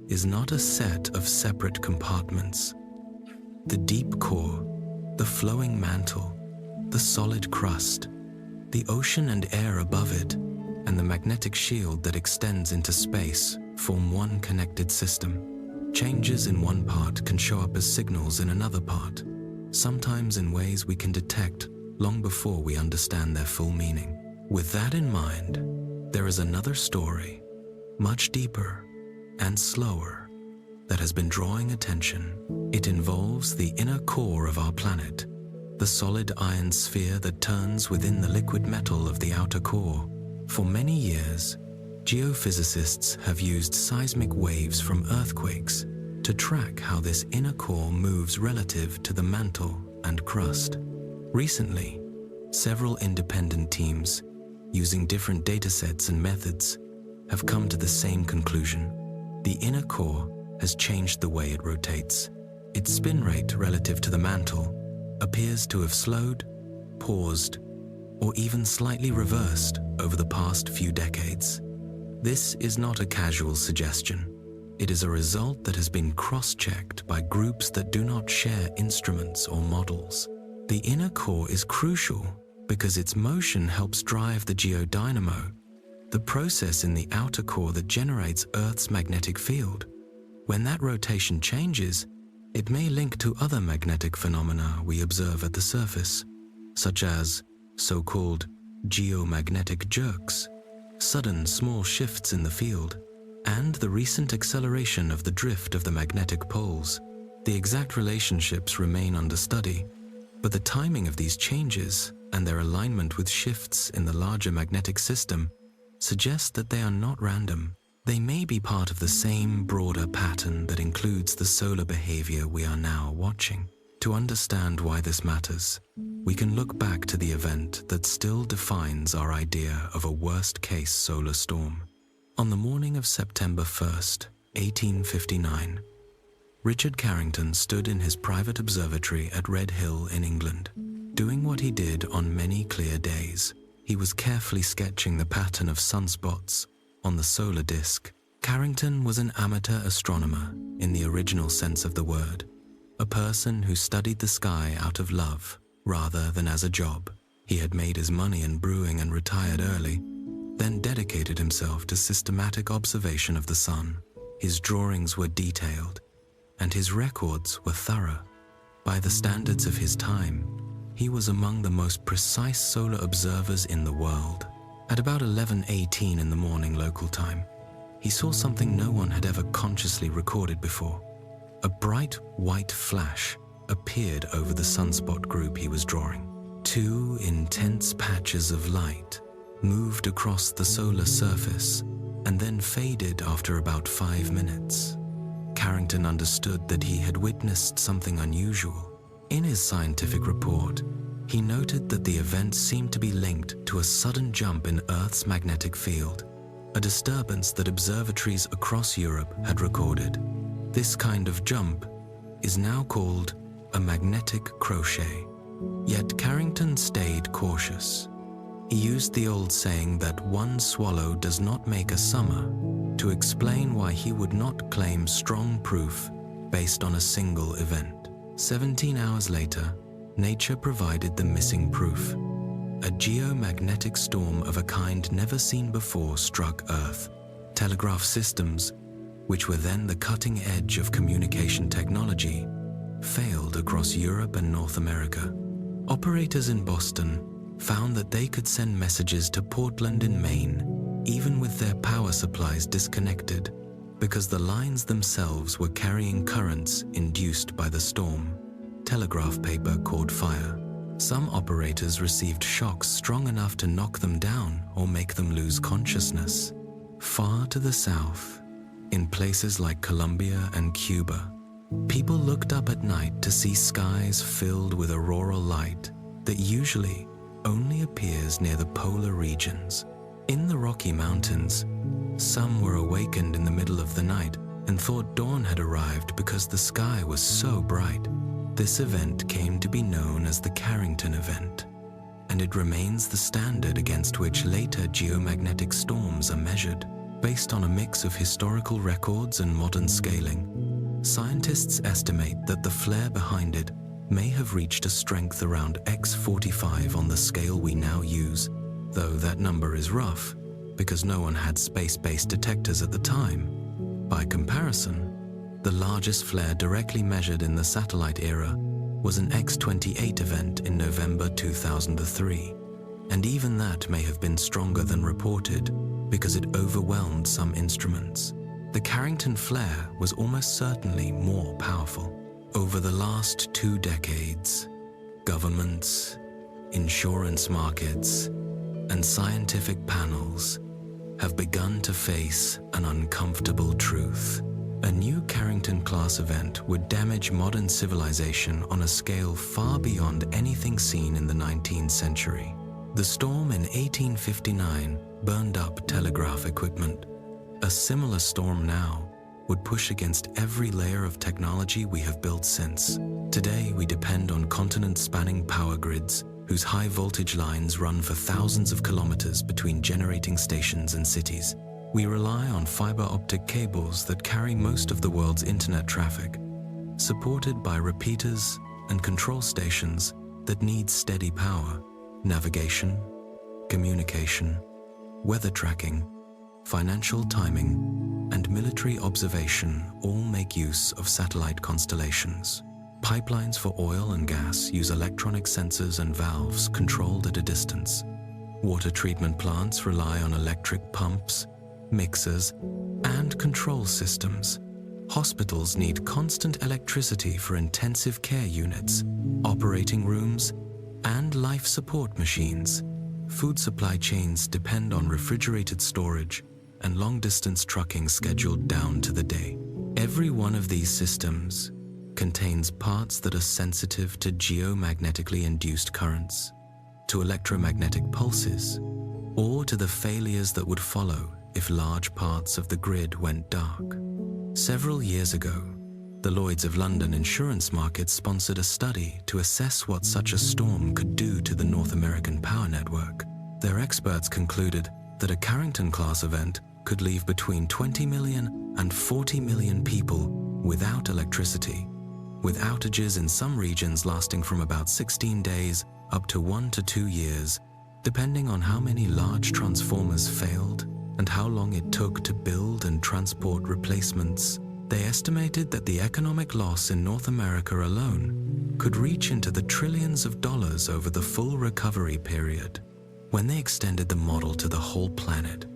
is not a set of separate compartments. The deep core, the flowing mantle, the solid crust, the ocean and air above it, and the magnetic shield that extends into space form one connected system. Changes in one part can show up as signals in another part, sometimes in ways we can detect long before we understand their full meaning. With that in mind, there is another story, much deeper and slower, that has been drawing attention. It involves the inner core of our planet, the solid iron sphere that turns within the liquid metal of the outer core. For many years, geophysicists have used seismic waves from earthquakes to track how this inner core moves relative to the mantle and crust. Recently, several independent teams, using different datasets and methods, have come to the same conclusion. The inner core has changed the way it rotates. Its spin rate relative to the mantle appears to have slowed, paused, or even slightly reversed over the past few decades. This is not a casual suggestion. It is a result that has been cross-checked by groups that do not share instruments or models. The inner core is crucial because its motion helps drive the geodynamo, the process in the outer core that generates Earth's magnetic field. When that rotation changes, it may link to other magnetic phenomena we observe at the surface, such as so-called geomagnetic jerks, sudden small shifts in the field, and the recent acceleration of the drift of the magnetic poles. The exact relationships remain under study, but the timing of these changes and their alignment with shifts in the larger magnetic system suggest that they are not random. They may be part of the same broader pattern that includes the solar behavior we are now watching. To understand why this matters, we can look back to the event that still defines our idea of a worst-case solar storm. On the morning of September 1st, 1859, Richard Carrington stood in his private observatory at Red Hill in England. Doing what he did on many clear days, he was carefully sketching the pattern of sunspots on the solar disk Carrington was an amateur astronomer in the original sense of the word, a person who studied the sky out of love rather than as a job. He had made his money in brewing and retired early, then dedicated himself to systematic observation of the sun. His drawings were detailed, and his records were thorough. By the standards of his time, he was among the most precise solar observers in the world. At about 11:18 in the morning local time, he saw something no one had ever consciously recorded before. A bright white flash appeared over the sunspot group he was drawing. Two intense patches of light moved across the solar surface and then faded after about 5 minutes. Carrington understood that he had witnessed something unusual. In his scientific report, he noted that the event seemed to be linked to a sudden jump in Earth's magnetic field, a disturbance that observatories across Europe had recorded. This kind of jump is now called a magnetic crochet. Yet Carrington stayed cautious. He used the old saying that one swallow does not make a summer to explain why he would not claim strong proof based on a single event. 17 hours later, nature provided the missing proof. A geomagnetic storm of a kind never seen before struck Earth. Telegraph systems, which were then the cutting edge of communication technology, failed across Europe and North America. Operators in Boston found that they could send messages to Portland in Maine, even with their power supplies disconnected, because the lines themselves were carrying currents induced by the storm. Telegraph paper caught fire. Some operators received shocks strong enough to knock them down or make them lose consciousness. Far to the south, in places like Colombia and Cuba, people looked up at night to see skies filled with auroral light that usually only appears near the polar regions. In the Rocky Mountains, some were awakened in the middle of the night and thought dawn had arrived because the sky was so bright. This event came to be known as the Carrington Event, and it remains the standard against which later geomagnetic storms are measured. Based on a mix of historical records and modern scaling, scientists estimate that the flare behind it may have reached a strength around X45 on the scale we now use, though that number is rough because no one had space-based detectors at the time. By comparison, the largest flare directly measured in the satellite era was an X28 event in November 2003, and even that may have been stronger than reported because it overwhelmed some instruments. The Carrington flare was almost certainly more powerful. Over the last 2 decades, governments, insurance markets, and scientific panels have begun to face an uncomfortable truth. A new Carrington-class event would damage modern civilization on a scale far beyond anything seen in the 19th century. The storm in 1859 burned up telegraph equipment. A similar storm now would push against every layer of technology we have built since. Today, we depend on continent-spanning power grids whose high-voltage lines run for thousands of kilometers between generating stations and cities. We rely on fiber optic cables that carry most of the world's internet traffic, supported by repeaters and control stations that need steady power. Navigation, communication, weather tracking, financial timing, and military observation all make use of satellite constellations. Pipelines for oil and gas use electronic sensors and valves controlled at a distance. Water treatment plants rely on electric pumps, mixers, and control systems. Hospitals need constant electricity for intensive care units, operating rooms, and life support machines. Food supply chains depend on refrigerated storage and long-distance trucking scheduled down to the day. Every one of these systems contains parts that are sensitive to geomagnetically induced currents, to electromagnetic pulses, or to the failures that would follow if large parts of the grid went dark. Several years ago, the Lloyd's of London insurance market sponsored a study to assess what such a storm could do to the North American power network. Their experts concluded that a Carrington-class event could leave between 20 million and 40 million people without electricity, with outages in some regions lasting from about 16 days up to 1 to 2 years, depending on how many large transformers failed and how long it took to build and transport replacements. They estimated that the economic loss in North America alone could reach into the trillions of dollars over the full recovery period. When they extended the model to the whole planet,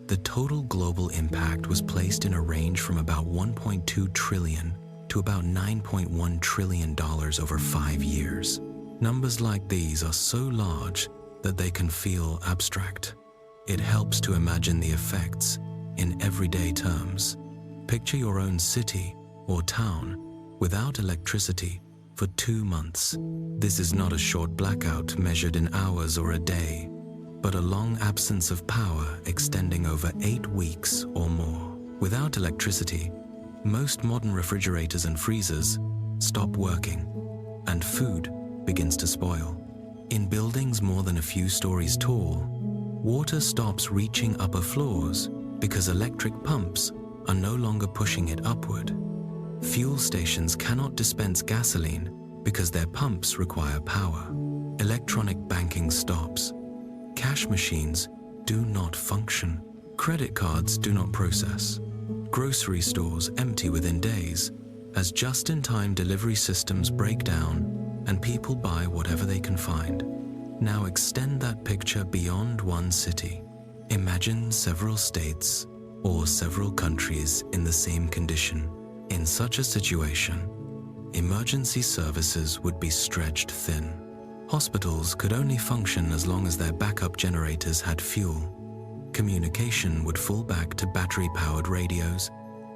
the total global impact was placed in a range from about $1.2 trillion to about $9.1 trillion over 5 years. Numbers like these are so large that they can feel abstract. It helps to imagine the effects in everyday terms. Picture your own city or town without electricity for 2 months. This is not a short blackout measured in hours or a day, but a long absence of power extending over 8 weeks or more. Without electricity, most modern refrigerators and freezers stop working, and food begins to spoil. In buildings more than a few stories tall, water stops reaching upper floors because electric pumps are no longer pushing it upward. Fuel stations cannot dispense gasoline because their pumps require power. Electronic banking stops. Cash machines do not function. Credit cards do not process. Grocery stores empty within days as just-in-time delivery systems break down and people buy whatever they can find. Now extend that picture beyond one city. Imagine several states or several countries in the same condition. In such a situation, emergency services would be stretched thin. Hospitals could only function as long as their backup generators had fuel. Communication would fall back to battery-powered radios,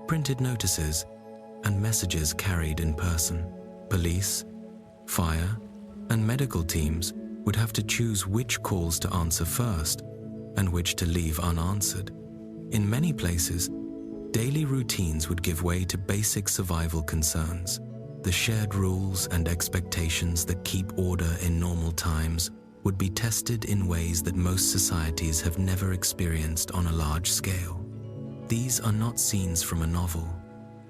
printed notices, and messages carried in person. Police, fire, and medical teams would have to choose which calls to answer first and which to leave unanswered. In many places, daily routines would give way to basic survival concerns. The shared rules and expectations that keep order in normal times would be tested in ways that most societies have never experienced on a large scale. These are not scenes from a novel.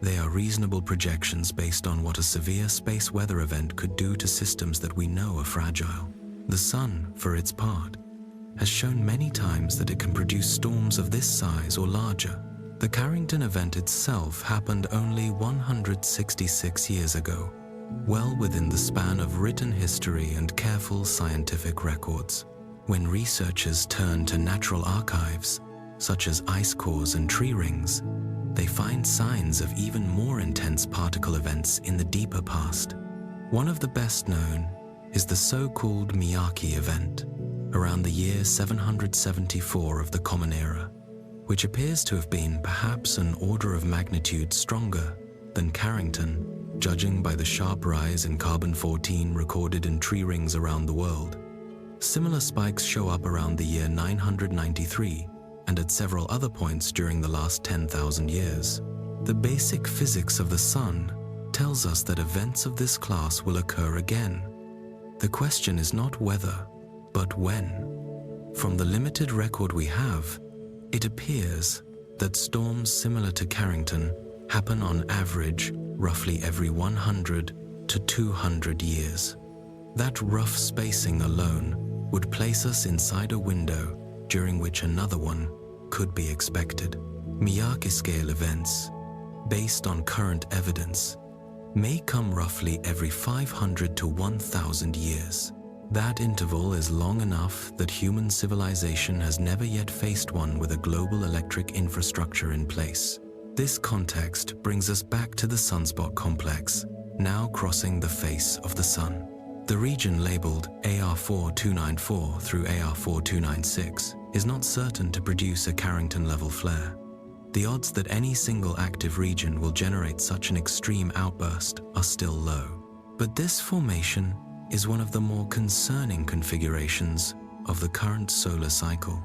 They are reasonable projections based on what a severe space weather event could do to systems that we know are fragile. The sun, for its part, has shown many times that it can produce storms of this size or larger. The Carrington Event itself happened only 166 years ago, well within the span of written history and careful scientific records. When researchers turn to natural archives, such as ice cores and tree rings, they find signs of even more intense particle events in the deeper past. One of the best known is the so-called Miyake Event, around the year 774 of the Common Era, which appears to have been perhaps an order of magnitude stronger than Carrington, judging by the sharp rise in carbon-14 recorded in tree rings around the world. Similar spikes show up around the year 993 and at several other points during the last 10,000 years. The basic physics of the sun tells us that events of this class will occur again. The question is not whether, but when. From the limited record we have, it appears that storms similar to Carrington happen on average roughly every 100 to 200 years. That rough spacing alone would place us inside a window during which another one could be expected. Miyake-scale events, based on current evidence, may come roughly every 500 to 1,000 years. That interval is long enough that human civilization has never yet faced one with a global electric infrastructure in place. This context brings us back to the sunspot complex, now crossing the face of the sun. The region labeled AR4294 through AR4296 is not certain to produce a Carrington-level flare. The odds that any single active region will generate such an extreme outburst are still low. But this formation is one of the more concerning configurations of the current solar cycle.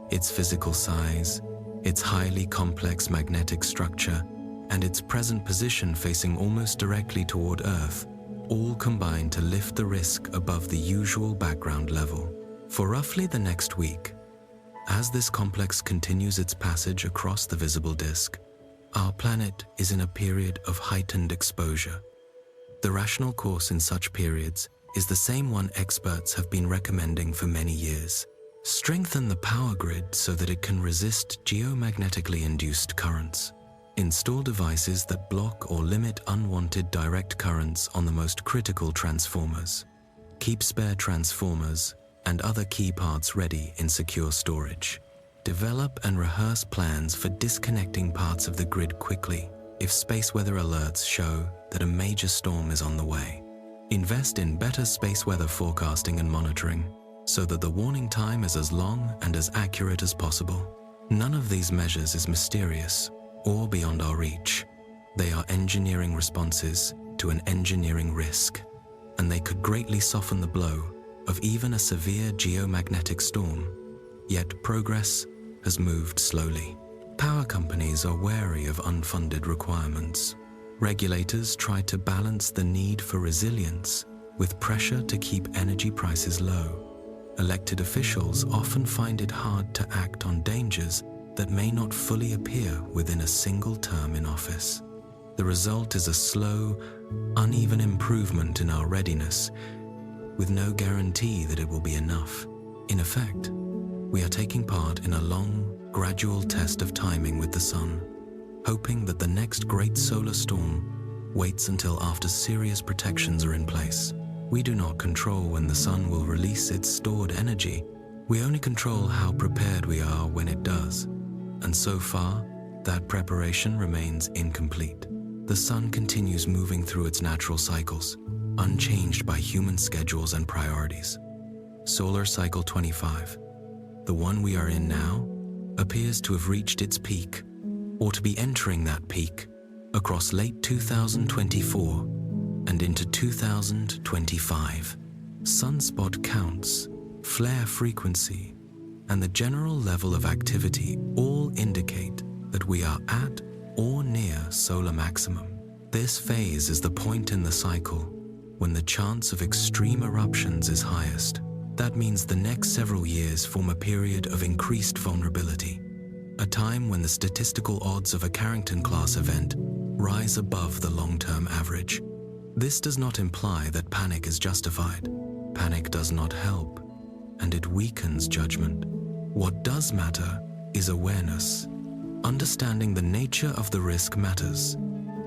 Its physical size, its highly complex magnetic structure, and its present position facing almost directly toward Earth all combine to lift the risk above the usual background level. For roughly the next week, As this complex continues its passage across the visible disk, our planet is in a period of heightened exposure. The rational course in such periods is the same one experts have been recommending for many years. Strengthen the power grid so that it can resist geomagnetically induced currents. Install devices that block or limit unwanted direct currents on the most critical transformers. Keep spare transformers and other key parts ready in secure storage. Develop and rehearse plans for disconnecting parts of the grid quickly if space weather alerts show that a major storm is on the way. Invest in better space weather forecasting and monitoring so that the warning time is as long and as accurate as possible. None of these measures is mysterious or beyond our reach. They are engineering responses to an engineering risk, and they could greatly soften the blow of even a severe geomagnetic storm. Yet progress has moved slowly. Power companies are wary of unfunded requirements. Regulators try to balance the need for resilience with pressure to keep energy prices low. Elected officials often find it hard to act on dangers that may not fully appear within a single term in office. The result is a slow, uneven improvement in our readiness, with no guarantee that it will be enough. In effect, we are taking part in a long, gradual test of timing with the sun, hoping that the next great solar storm waits until after serious protections are in place. We do not control when the sun will release its stored energy. We only control how prepared we are when it does. And so far, that preparation remains incomplete. The sun continues moving through its natural cycles, unchanged by human schedules and priorities. Solar Cycle 25, the one we are in now, appears to have reached its peak, or to be entering that peak, across late 2024 and into 2025. Sunspot counts, flare frequency, and the general level of activity all indicate that we are at or near solar maximum. This phase is the point in the cycle when the chance of extreme eruptions is highest. That means the next several years form a period of increased vulnerability, a time when the statistical odds of a Carrington-class event rise above the long-term average. This does not imply that panic is justified. Panic does not help, and it weakens judgment. What does matter is awareness. Understanding the nature of the risk matters.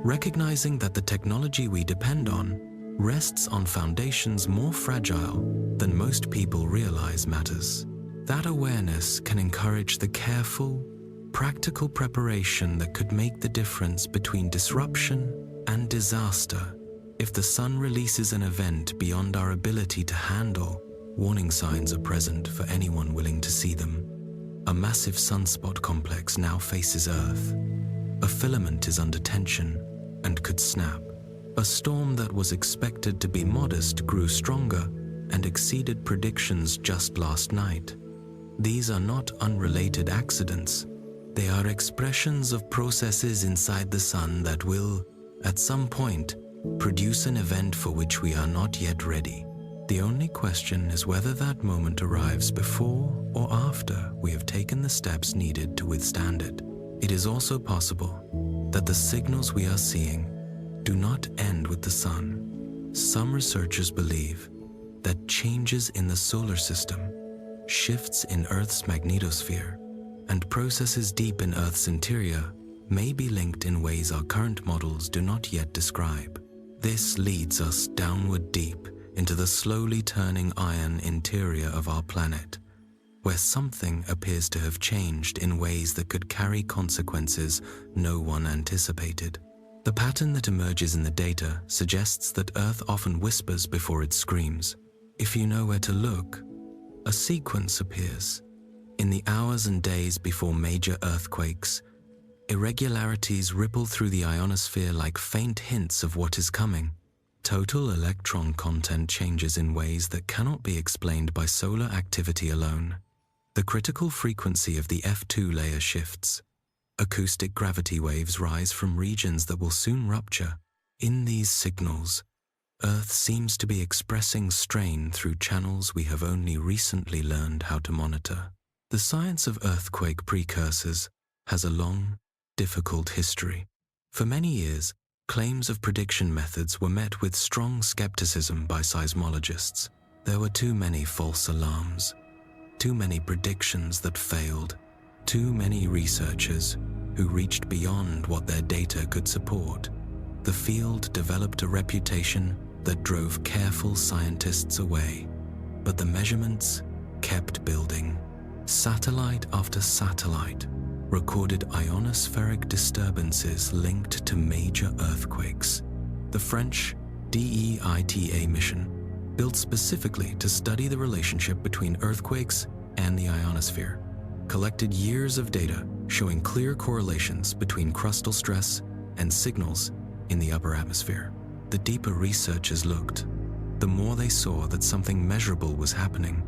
Recognizing that the technology we depend on rests on foundations more fragile than most people realize matters. That awareness can encourage the careful, practical preparation that could make the difference between disruption and disaster. If the sun releases an event beyond our ability to handle, warning signs are present for anyone willing to see them. A massive sunspot complex now faces Earth. A filament is under tension and could snap. A storm that was expected to be modest grew stronger and exceeded predictions just last night. These are not unrelated accidents. They are expressions of processes inside the sun that will, at some point, produce an event for which we are not yet ready. The only question is whether that moment arrives before or after we have taken the steps needed to withstand it. It is also possible that the signals we are seeing do not end with the sun. Some researchers believe that changes in the solar system, shifts in Earth's magnetosphere, and processes deep in Earth's interior may be linked in ways our current models do not yet describe. This leads us downward deep into the slowly turning iron interior of our planet, where something appears to have changed in ways that could carry consequences no one anticipated. The pattern that emerges in the data suggests that Earth often whispers before it screams. If you know where to look, a sequence appears. In the hours and days before major earthquakes, irregularities ripple through the ionosphere like faint hints of what is coming. Total electron content changes in ways that cannot be explained by solar activity alone. The critical frequency of the F2 layer shifts. Acoustic gravity waves rise from regions that will soon rupture. In these signals, Earth seems to be expressing strain through channels we have only recently learned how to monitor. The science of earthquake precursors has a long, difficult history. For many years, claims of prediction methods were met with strong skepticism by seismologists. There were too many false alarms, too many predictions that failed, too many researchers who reached beyond what their data could support. The field developed a reputation that drove careful scientists away, but the measurements kept building. Satellite after satellite recorded ionospheric disturbances linked to major earthquakes. The French DEITA mission, built specifically to study the relationship between earthquakes and the ionosphere, collected years of data showing clear correlations between crustal stress and signals in the upper atmosphere. The deeper researchers looked, the more they saw that something measurable was happening,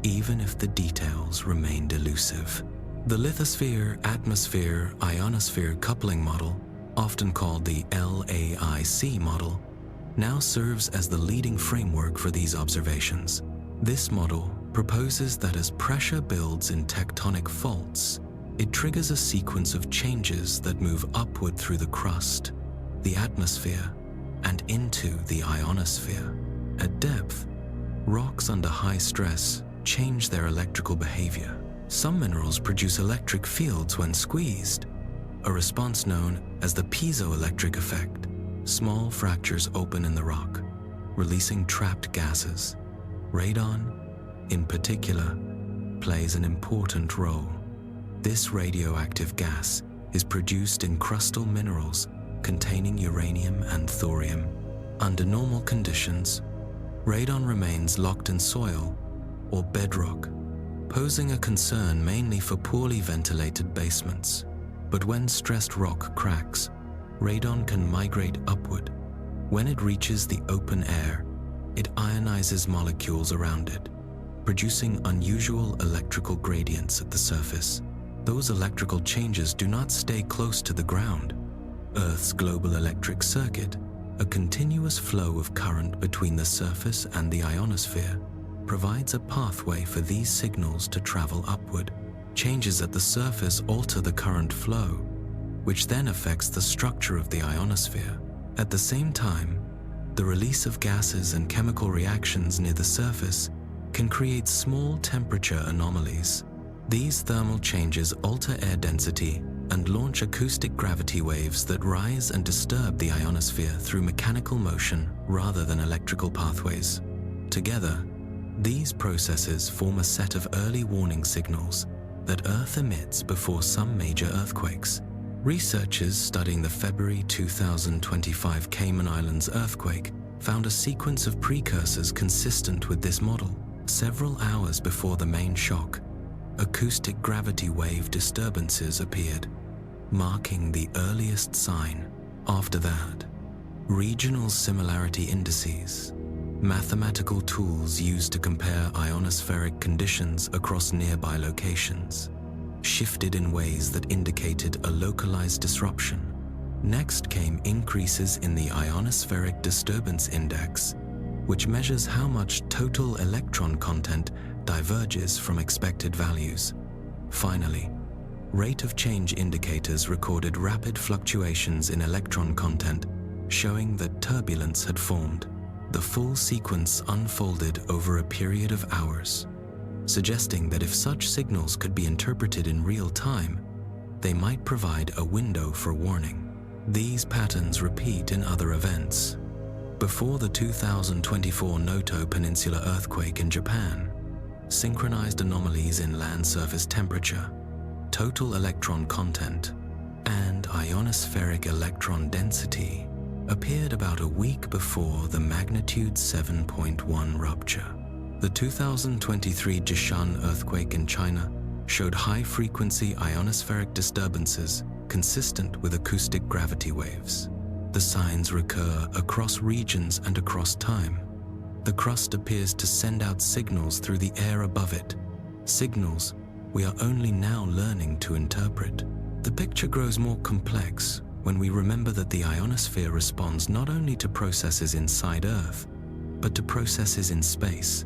even if the details remained elusive. The lithosphere-atmosphere-ionosphere coupling model, often called the LAIC model, now serves as the leading framework for these observations. This model proposes that as pressure builds in tectonic faults, it triggers a sequence of changes that move upward through the crust, the atmosphere, and into the ionosphere. At depth, rocks under high stress change their electrical behavior. Some minerals produce electric fields when squeezed, a response known as the piezoelectric effect. Small fractures open in the rock, releasing trapped gases. Radon, in particular, plays an important role. This radioactive gas is produced in crustal minerals containing uranium and thorium. Under normal conditions, radon remains locked in soil or bedrock, posing a concern mainly for poorly ventilated basements. But when stressed rock cracks, radon can migrate upward. When it reaches the open air, it ionizes molecules around it, producing unusual electrical gradients at the surface. Those electrical changes do not stay close to the ground. Earth's global electric circuit, a continuous flow of current between the surface and the ionosphere, provides a pathway for these signals to travel upward. Changes at the surface alter the current flow, which then affects the structure of the ionosphere. At the same time, the release of gases and chemical reactions near the surface can create small temperature anomalies. These thermal changes alter air density and launch acoustic gravity waves that rise and disturb the ionosphere through mechanical motion rather than electrical pathways. Together, these processes form a set of early warning signals that Earth emits before some major earthquakes. Researchers studying the February 2025 Cayman Islands earthquake found a sequence of precursors consistent with this model. Several hours before the main shock, acoustic gravity wave disturbances appeared, marking the earliest sign. After that, regional similarity indices, mathematical tools used to compare ionospheric conditions across nearby locations, shifted in ways that indicated a localized disruption. Next came increases in the ionospheric disturbance index, which measures how much total electron content diverges from expected values. Finally, rate of change indicators recorded rapid fluctuations in electron content, showing that turbulence had formed. The full sequence unfolded over a period of hours, suggesting that if such signals could be interpreted in real time, they might provide a window for warning. These patterns repeat in other events. Before the 2024 Noto Peninsula earthquake in Japan, synchronized anomalies in land surface temperature, total electron content, and ionospheric electron density appeared about a week before the magnitude 7.1 rupture. The 2023 Jishan earthquake in China showed high-frequency ionospheric disturbances consistent with acoustic gravity waves. The signs recur across regions and across time. The crust appears to send out signals through the air above it, signals we are only now learning to interpret. The picture grows more complex when we remember that the ionosphere responds not only to processes inside Earth, but to processes in space.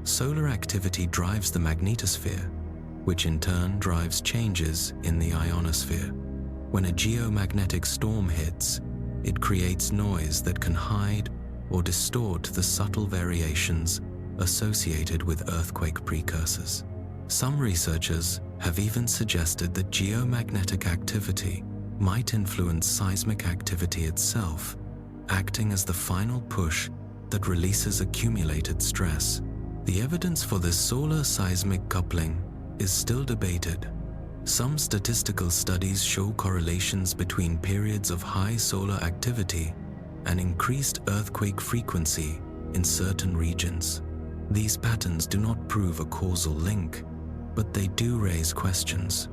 Solar activity drives the magnetosphere, which in turn drives changes in the ionosphere. When a geomagnetic storm hits, it creates noise that can hide or distort the subtle variations associated with earthquake precursors. Some researchers have even suggested that geomagnetic activity might influence seismic activity itself, acting as the final push that releases accumulated stress. The evidence for this solar seismic coupling is still debated. Some statistical studies show correlations between periods of high solar activity and increased earthquake frequency in certain regions. These patterns do not prove a causal link, but they do raise questions.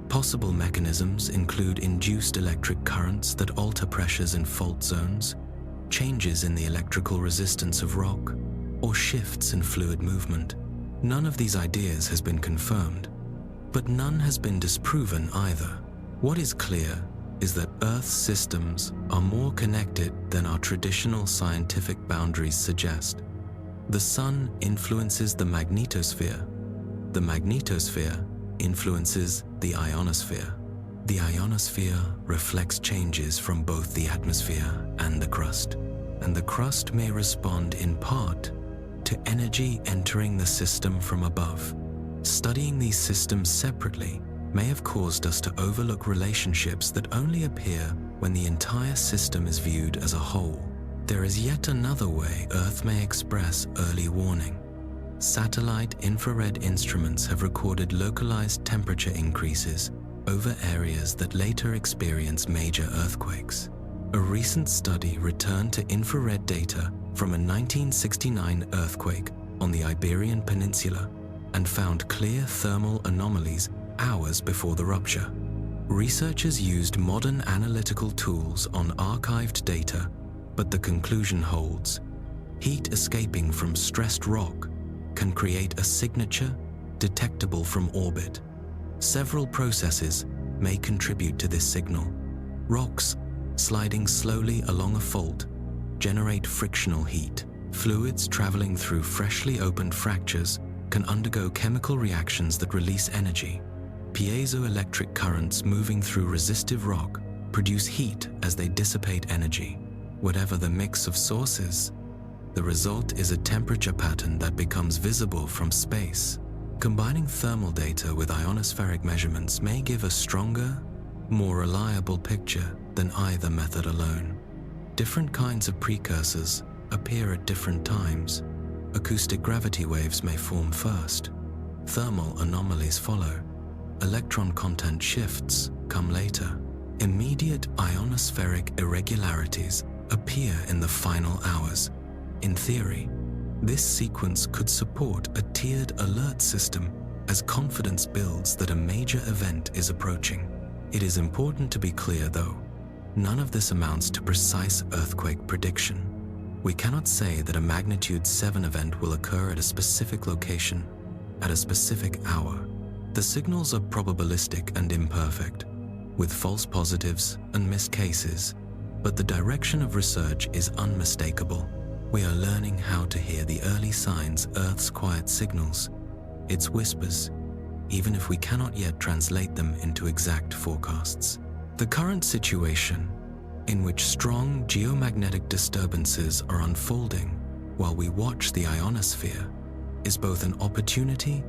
Possible mechanisms include induced electric currents that alter pressures in fault zones, changes in the electrical resistance of rock, or shifts in fluid movement. None of these ideas has been confirmed, but none has been disproven either. What is clear is that Earth's systems are more connected than our traditional scientific boundaries suggest. The Sun influences the magnetosphere. The magnetosphere influences the ionosphere. The ionosphere reflects changes from both the atmosphere and the crust, and the crust may respond in part to energy entering the system from above. Studying these systems separately may have caused us to overlook relationships that only appear when the entire system is viewed as a whole. There is yet another way Earth may express early warning. Satellite infrared instruments have recorded localized temperature increases over areas that later experience major earthquakes. A recent study returned to infrared data from a 1969 earthquake on the Iberian Peninsula and found clear thermal anomalies hours before the rupture. Researchers used modern analytical tools on archived data, but the conclusion holds. Heat escaping from stressed rock can create a signature detectable from orbit. Several processes may contribute to this signal. Rocks sliding slowly along a fault generate frictional heat. Fluids traveling through freshly opened fractures can undergo chemical reactions that release energy. Piezoelectric currents moving through resistive rock produce heat as they dissipate energy. Whatever the mix of sources, the result is a temperature pattern that becomes visible from space. Combining thermal data with ionospheric measurements may give a stronger, more reliable picture than either method alone. Different kinds of precursors appear at different times. Acoustic gravity waves may form first. Thermal anomalies follow. Electron content shifts come later. Immediate ionospheric irregularities appear in the final hours. In theory, this sequence could support a tiered alert system as confidence builds that a major event is approaching. It is important to be clear, though, none of this amounts to precise earthquake prediction. We cannot say that a magnitude 7 event will occur at a specific location, at a specific hour. The signals are probabilistic and imperfect, with false positives and missed cases, but the direction of research is unmistakable. We are learning how to hear the early signs Earth's quiet signals, its whispers, even if we cannot yet translate them into exact forecasts. The current situation, in which strong geomagnetic disturbances are unfolding while we watch the ionosphere, is both an opportunity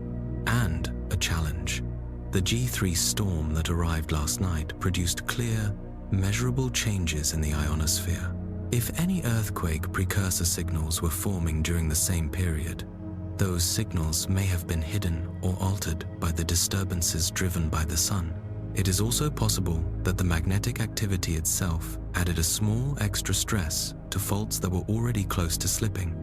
and a challenge. The G3 storm that arrived last night produced clear, measurable changes in the ionosphere. If any earthquake precursor signals were forming during the same period, those signals may have been hidden or altered by the disturbances driven by the Sun. It is also possible that the magnetic activity itself added a small extra stress to faults that were already close to slipping,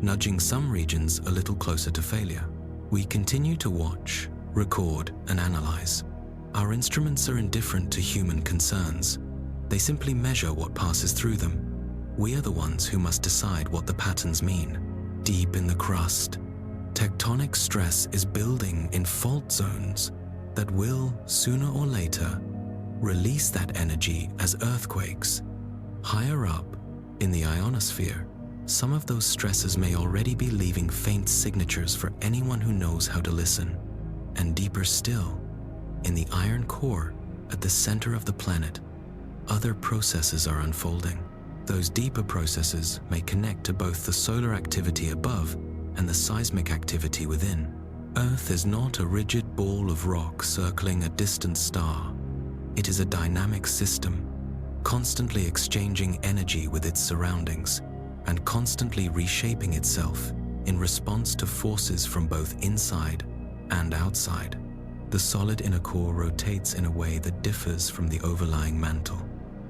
nudging some regions a little closer to failure. We continue to watch, record, and analyze. Our instruments are indifferent to human concerns. They simply measure what passes through them. We are the ones who must decide what the patterns mean. Deep in the crust, tectonic stress is building in fault zones that will, sooner or later, release that energy as earthquakes. Higher up, in the ionosphere, some of those stresses may already be leaving faint signatures for anyone who knows how to listen. And deeper still, in the iron core at the center of the planet, other processes are unfolding. Those deeper processes may connect to both the solar activity above and the seismic activity within. Earth is not a rigid ball of rock circling a distant star. It is a dynamic system, constantly exchanging energy with its surroundings and constantly reshaping itself in response to forces from both inside and outside. The solid inner core rotates in a way that differs from the overlying mantle.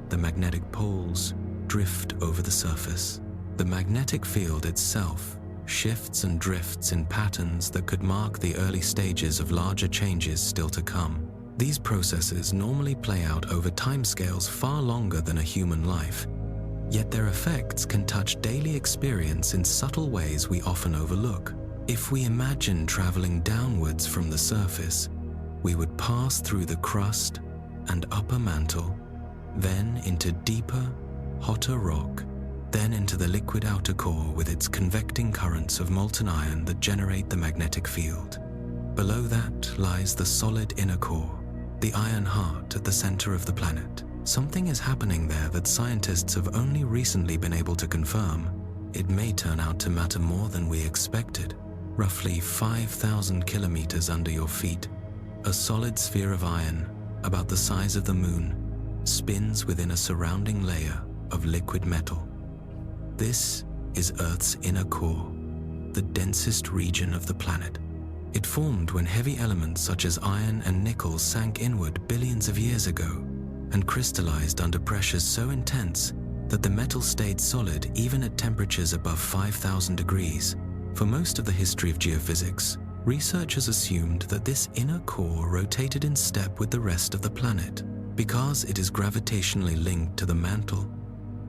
The magnetic poles drift over the surface. The magnetic field itself shifts and drifts in patterns that could mark the early stages of larger changes still to come. These processes normally play out over timescales far longer than a human life, yet their effects can touch daily experience in subtle ways we often overlook. If we imagine traveling downwards from the surface, we would pass through the crust and upper mantle, then into deeper, hotter rock, then into the liquid outer core with its convecting currents of molten iron that generate the magnetic field. Below that lies the solid inner core, the iron heart at the center of the planet. Something is happening there that scientists have only recently been able to confirm. It may turn out to matter more than we expected. Roughly 5,000 kilometers under your feet, a solid sphere of iron, about the size of the moon, spins within a surrounding layer of liquid metal. This is Earth's inner core, the densest region of the planet. It formed when heavy elements such as iron and nickel sank inward billions of years ago and crystallized under pressures so intense that the metal stayed solid even at temperatures above 5,000 degrees. For most of the history of geophysics, researchers assumed that this inner core rotated in step with the rest of the planet. Because it is gravitationally linked to the mantle,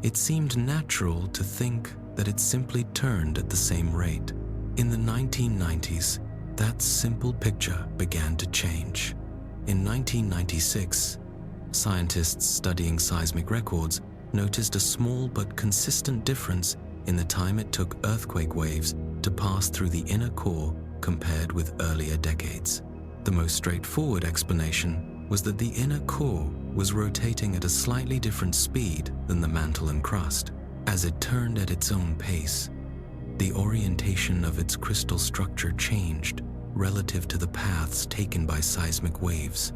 it seemed natural to think that it simply turned at the same rate. In the 1990s, that simple picture began to change. In 1996, scientists studying seismic records noticed a small but consistent difference in the time it took earthquake waves to pass through the inner core compared with earlier decades. The most straightforward explanation was that the inner core was rotating at a slightly different speed than the mantle and crust. As it turned at its own pace, the orientation of its crystal structure changed relative to the paths taken by seismic waves,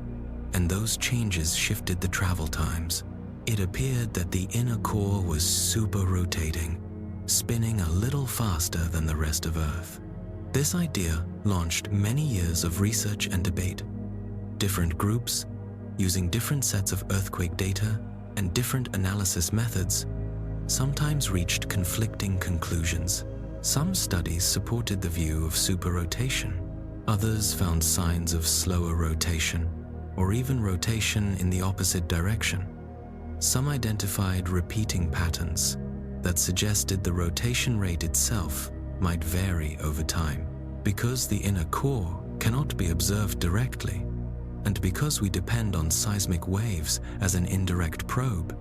and those changes shifted the travel times. It appeared that the inner core was super-rotating, spinning a little faster than the rest of Earth. This idea launched many years of research and debate. Different groups, using different sets of earthquake data and different analysis methods, sometimes reached conflicting conclusions. Some studies supported the view of superrotation. Others found signs of slower rotation, or even rotation in the opposite direction. Some identified repeating patterns that suggested the rotation rate itself might vary over time. Because the inner core cannot be observed directly, and because we depend on seismic waves as an indirect probe,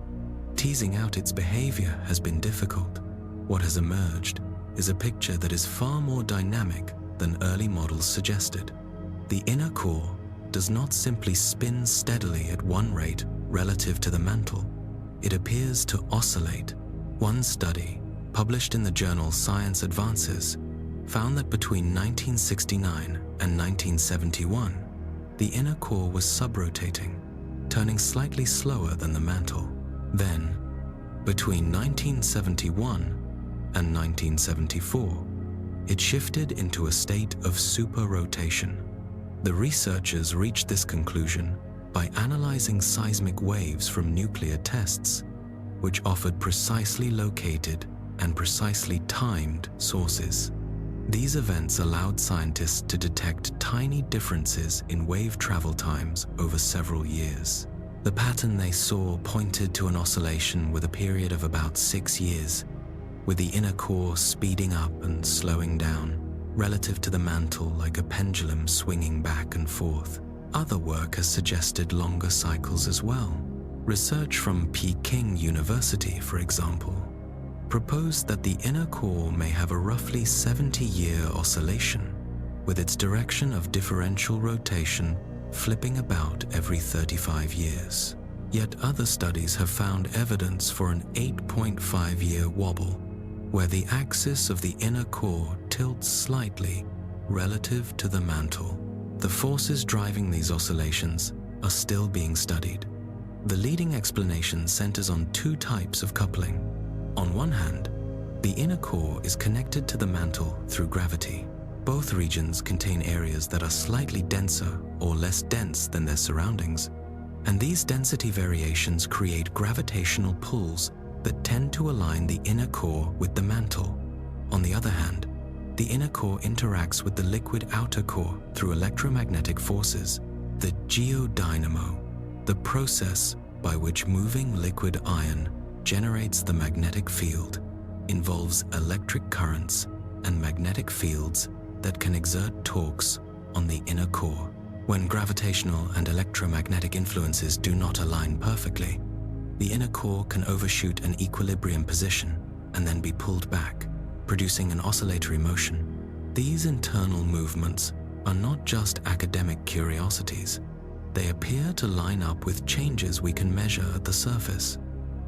teasing out its behavior has been difficult. What has emerged is a picture that is far more dynamic than early models suggested. The inner core does not simply spin steadily at one rate relative to the mantle. It appears to oscillate. One study, published in the journal Science Advances, found that between 1969 and 1971, the inner core was subrotating, turning slightly slower than the mantle. Then, between 1971 and 1974, it shifted into a state of superrotation. The researchers reached this conclusion by analyzing seismic waves from nuclear tests, which offered precisely located and precisely timed sources. These events allowed scientists to detect tiny differences in wave travel times over several years. The pattern they saw pointed to an oscillation with a period of about 6 years, with the inner core speeding up and slowing down, relative to the mantle like a pendulum swinging back and forth. Other work has suggested longer cycles as well. Research from Peking University, for example, proposed that the inner core may have a roughly 70-year oscillation, with its direction of differential rotation flipping about every 35 years. Yet other studies have found evidence for an 8.5-year wobble, where the axis of the inner core tilts slightly relative to the mantle. The forces driving these oscillations are still being studied. The leading explanation centers on two types of coupling. On one hand, the inner core is connected to the mantle through gravity. Both regions contain areas that are slightly denser or less dense than their surroundings, and these density variations create gravitational pulls that tend to align the inner core with the mantle. On the other hand, the inner core interacts with the liquid outer core through electromagnetic forces. The geodynamo, the process by which moving liquid iron generates the magnetic field, involves electric currents and magnetic fields that can exert torques on the inner core. When gravitational and electromagnetic influences do not align perfectly, the inner core can overshoot an equilibrium position and then be pulled back, producing an oscillatory motion. These internal movements are not just academic curiosities. They appear to line up with changes we can measure at the surface.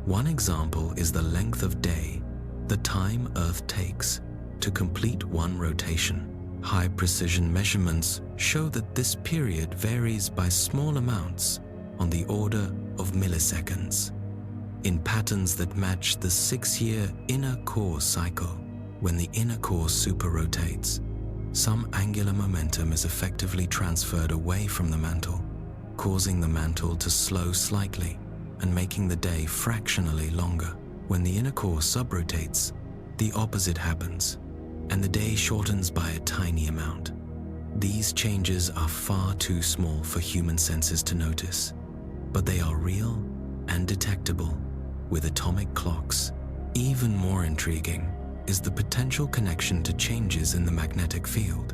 One example is the length of day, the time Earth takes to complete one rotation. High-precision measurements show that this period varies by small amounts on the order of milliseconds, in patterns that match the 6-year inner core cycle. When the inner core superrotates, some angular momentum is effectively transferred away from the mantle, causing the mantle to slow slightly and making the day fractionally longer. When the inner core subrotates, the opposite happens, and the day shortens by a tiny amount. These changes are far too small for human senses to notice, but they are real and detectable with atomic clocks. Even more intriguing is the potential connection to changes in the magnetic field.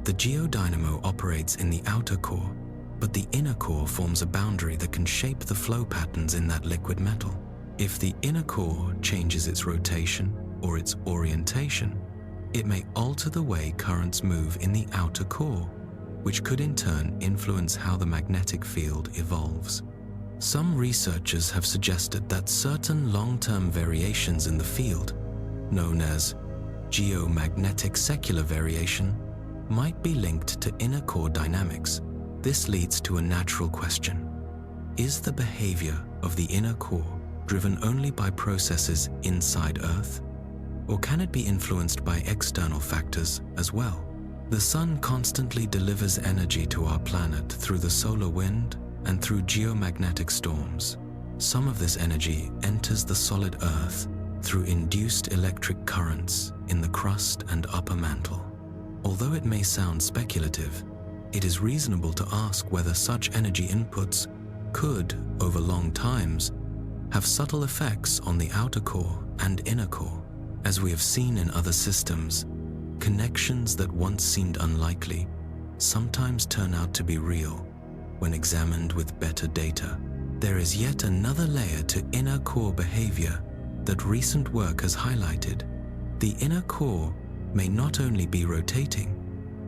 The geodynamo operates in the outer core, but the inner core forms a boundary that can shape the flow patterns in that liquid metal. If the inner core changes its rotation or its orientation, it may alter the way currents move in the outer core, which could in turn influence how the magnetic field evolves. Some researchers have suggested that certain long-term variations in the field, known as geomagnetic secular variation, might be linked to inner core dynamics. This leads to a natural question. Is the behavior of the inner core driven only by processes inside Earth? Or can it be influenced by external factors as well? The sun constantly delivers energy to our planet through the solar wind and through geomagnetic storms. Some of this energy enters the solid Earth through induced electric currents in the crust and upper mantle. Although it may sound speculative, it is reasonable to ask whether such energy inputs could, over long times, have subtle effects on the outer core and inner core. As we have seen in other systems, connections that once seemed unlikely sometimes turn out to be real when examined with better data. There is yet another layer to inner core behavior that recent work has highlighted. The inner core may not only be rotating,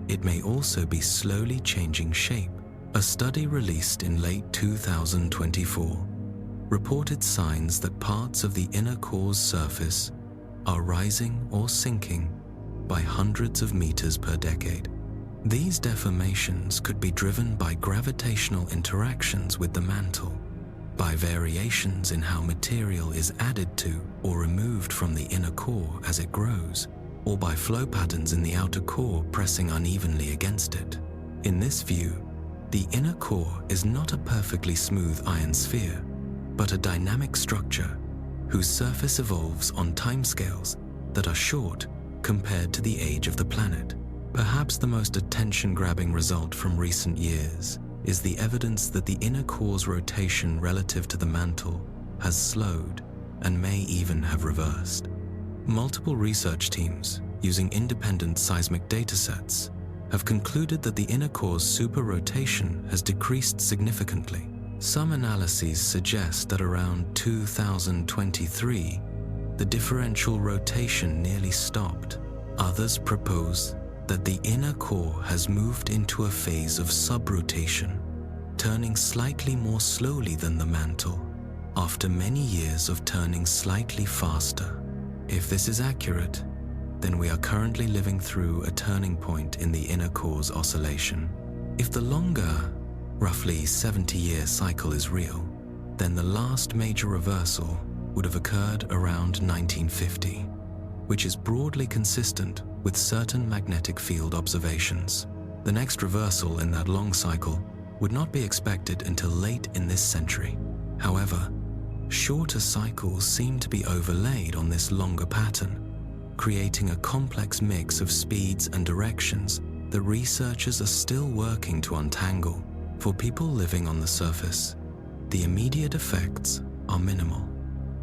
it may also be slowly changing shape. A study released in late 2024 reported signs that parts of the inner core's surface are rising or sinking by hundreds of meters per decade. These deformations could be driven by gravitational interactions with the mantle, by variations in how material is added to or removed from the inner core as it grows, or by flow patterns in the outer core pressing unevenly against it. In this view, the inner core is not a perfectly smooth iron sphere, but a dynamic structure whose surface evolves on timescales that are short compared to the age of the planet. Perhaps the most attention-grabbing result from recent years is the evidence that the inner core's rotation relative to the mantle has slowed and may even have reversed. Multiple research teams, using independent seismic datasets, have concluded that the inner core's superrotation has decreased significantly. Some analyses suggest that around 2023, the differential rotation nearly stopped. Others propose that the inner core has moved into a phase of subrotation, turning slightly more slowly than the mantle, after many years of turning slightly faster. If this is accurate, then we are currently living through a turning point in the inner core's oscillation. If the longer, roughly 70-year cycle is real, then the last major reversal would have occurred around 1950, which is broadly consistent with certain magnetic field observations. The next reversal in that long cycle would not be expected until late in this century. However, shorter cycles seem to be overlaid on this longer pattern, creating a complex mix of speeds and directions that researchers are still working to untangle. For people living on the surface, the immediate effects are minimal.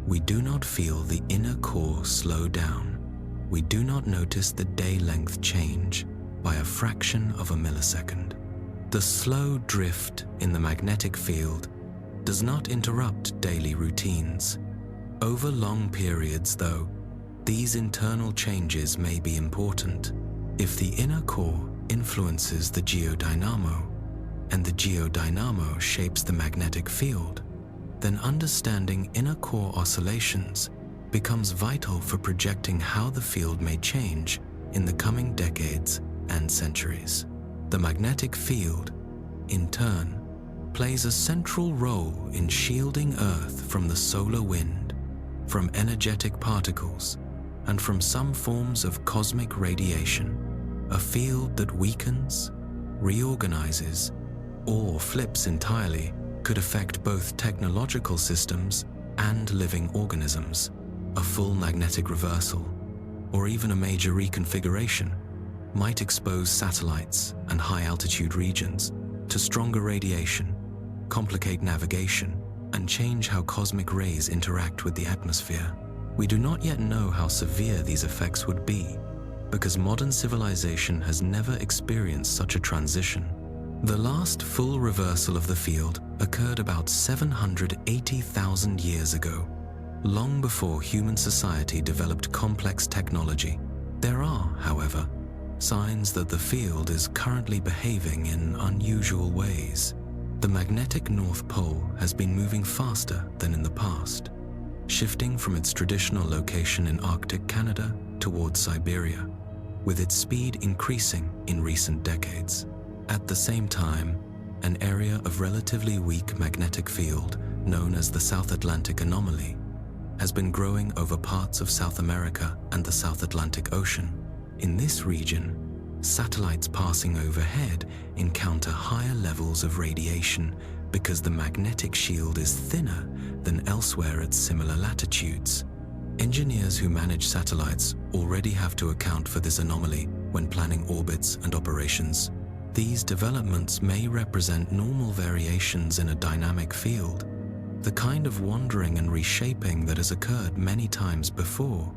We do not feel the inner core slow down. We do not notice the day length change by a fraction of a millisecond. The slow drift in the magnetic field does not interrupt daily routines. Over long periods, though, these internal changes may be important. If the inner core influences the geodynamo, and the geodynamo shapes the magnetic field, then understanding inner core oscillations becomes vital for projecting how the field may change in the coming decades and centuries. The magnetic field, in turn, plays a central role in shielding Earth from the solar wind, from energetic particles, and from some forms of cosmic radiation, a field that weakens, reorganizes, or flips entirely could affect both technological systems and living organisms. A full magnetic reversal, or even a major reconfiguration, might expose satellites and high-altitude regions to stronger radiation, complicate navigation, and change how cosmic rays interact with the atmosphere. We do not yet know how severe these effects would be, because modern civilization has never experienced such a transition. The last full reversal of the field occurred about 780,000 years ago, long before human society developed complex technology. There are, however, signs that the field is currently behaving in unusual ways. The magnetic North Pole has been moving faster than in the past, shifting from its traditional location in Arctic Canada towards Siberia, with its speed increasing in recent decades. At the same time, an area of relatively weak magnetic field, known as the South Atlantic Anomaly, has been growing over parts of South America and the South Atlantic Ocean. In this region, satellites passing overhead encounter higher levels of radiation because the magnetic shield is thinner than elsewhere at similar latitudes. Engineers who manage satellites already have to account for this anomaly when planning orbits and operations. These developments may represent normal variations in a dynamic field, the kind of wandering and reshaping that has occurred many times before,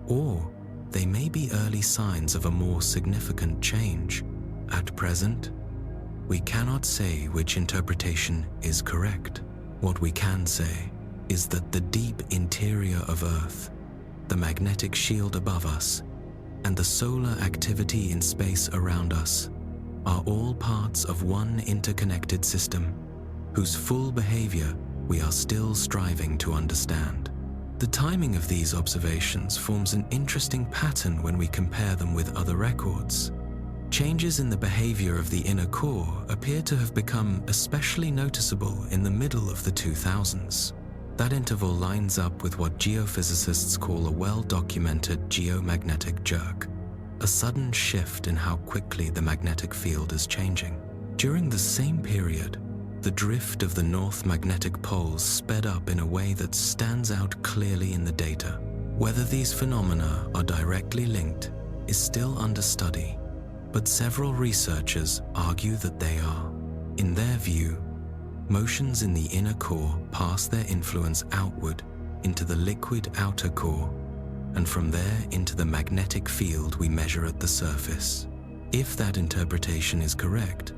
or they may be early signs of a more significant change. At present, we cannot say which interpretation is correct. What we can say is that the deep interior of Earth, the magnetic shield above us, and the solar activity in space around us are all parts of one interconnected system, whose full behavior we are still striving to understand. The timing of these observations forms an interesting pattern when we compare them with other records. Changes in the behavior of the inner core appear to have become especially noticeable in the middle of the 2000s. That interval lines up with what geophysicists call a well-documented geomagnetic jerk, a sudden shift in how quickly the magnetic field is changing. During the same period, the drift of the north magnetic poles sped up in a way that stands out clearly in the data. Whether these phenomena are directly linked is still under study, but several researchers argue that they are. In their view, motions in the inner core pass their influence outward into the liquid outer core, and from there into the magnetic field we measure at the surface. If that interpretation is correct,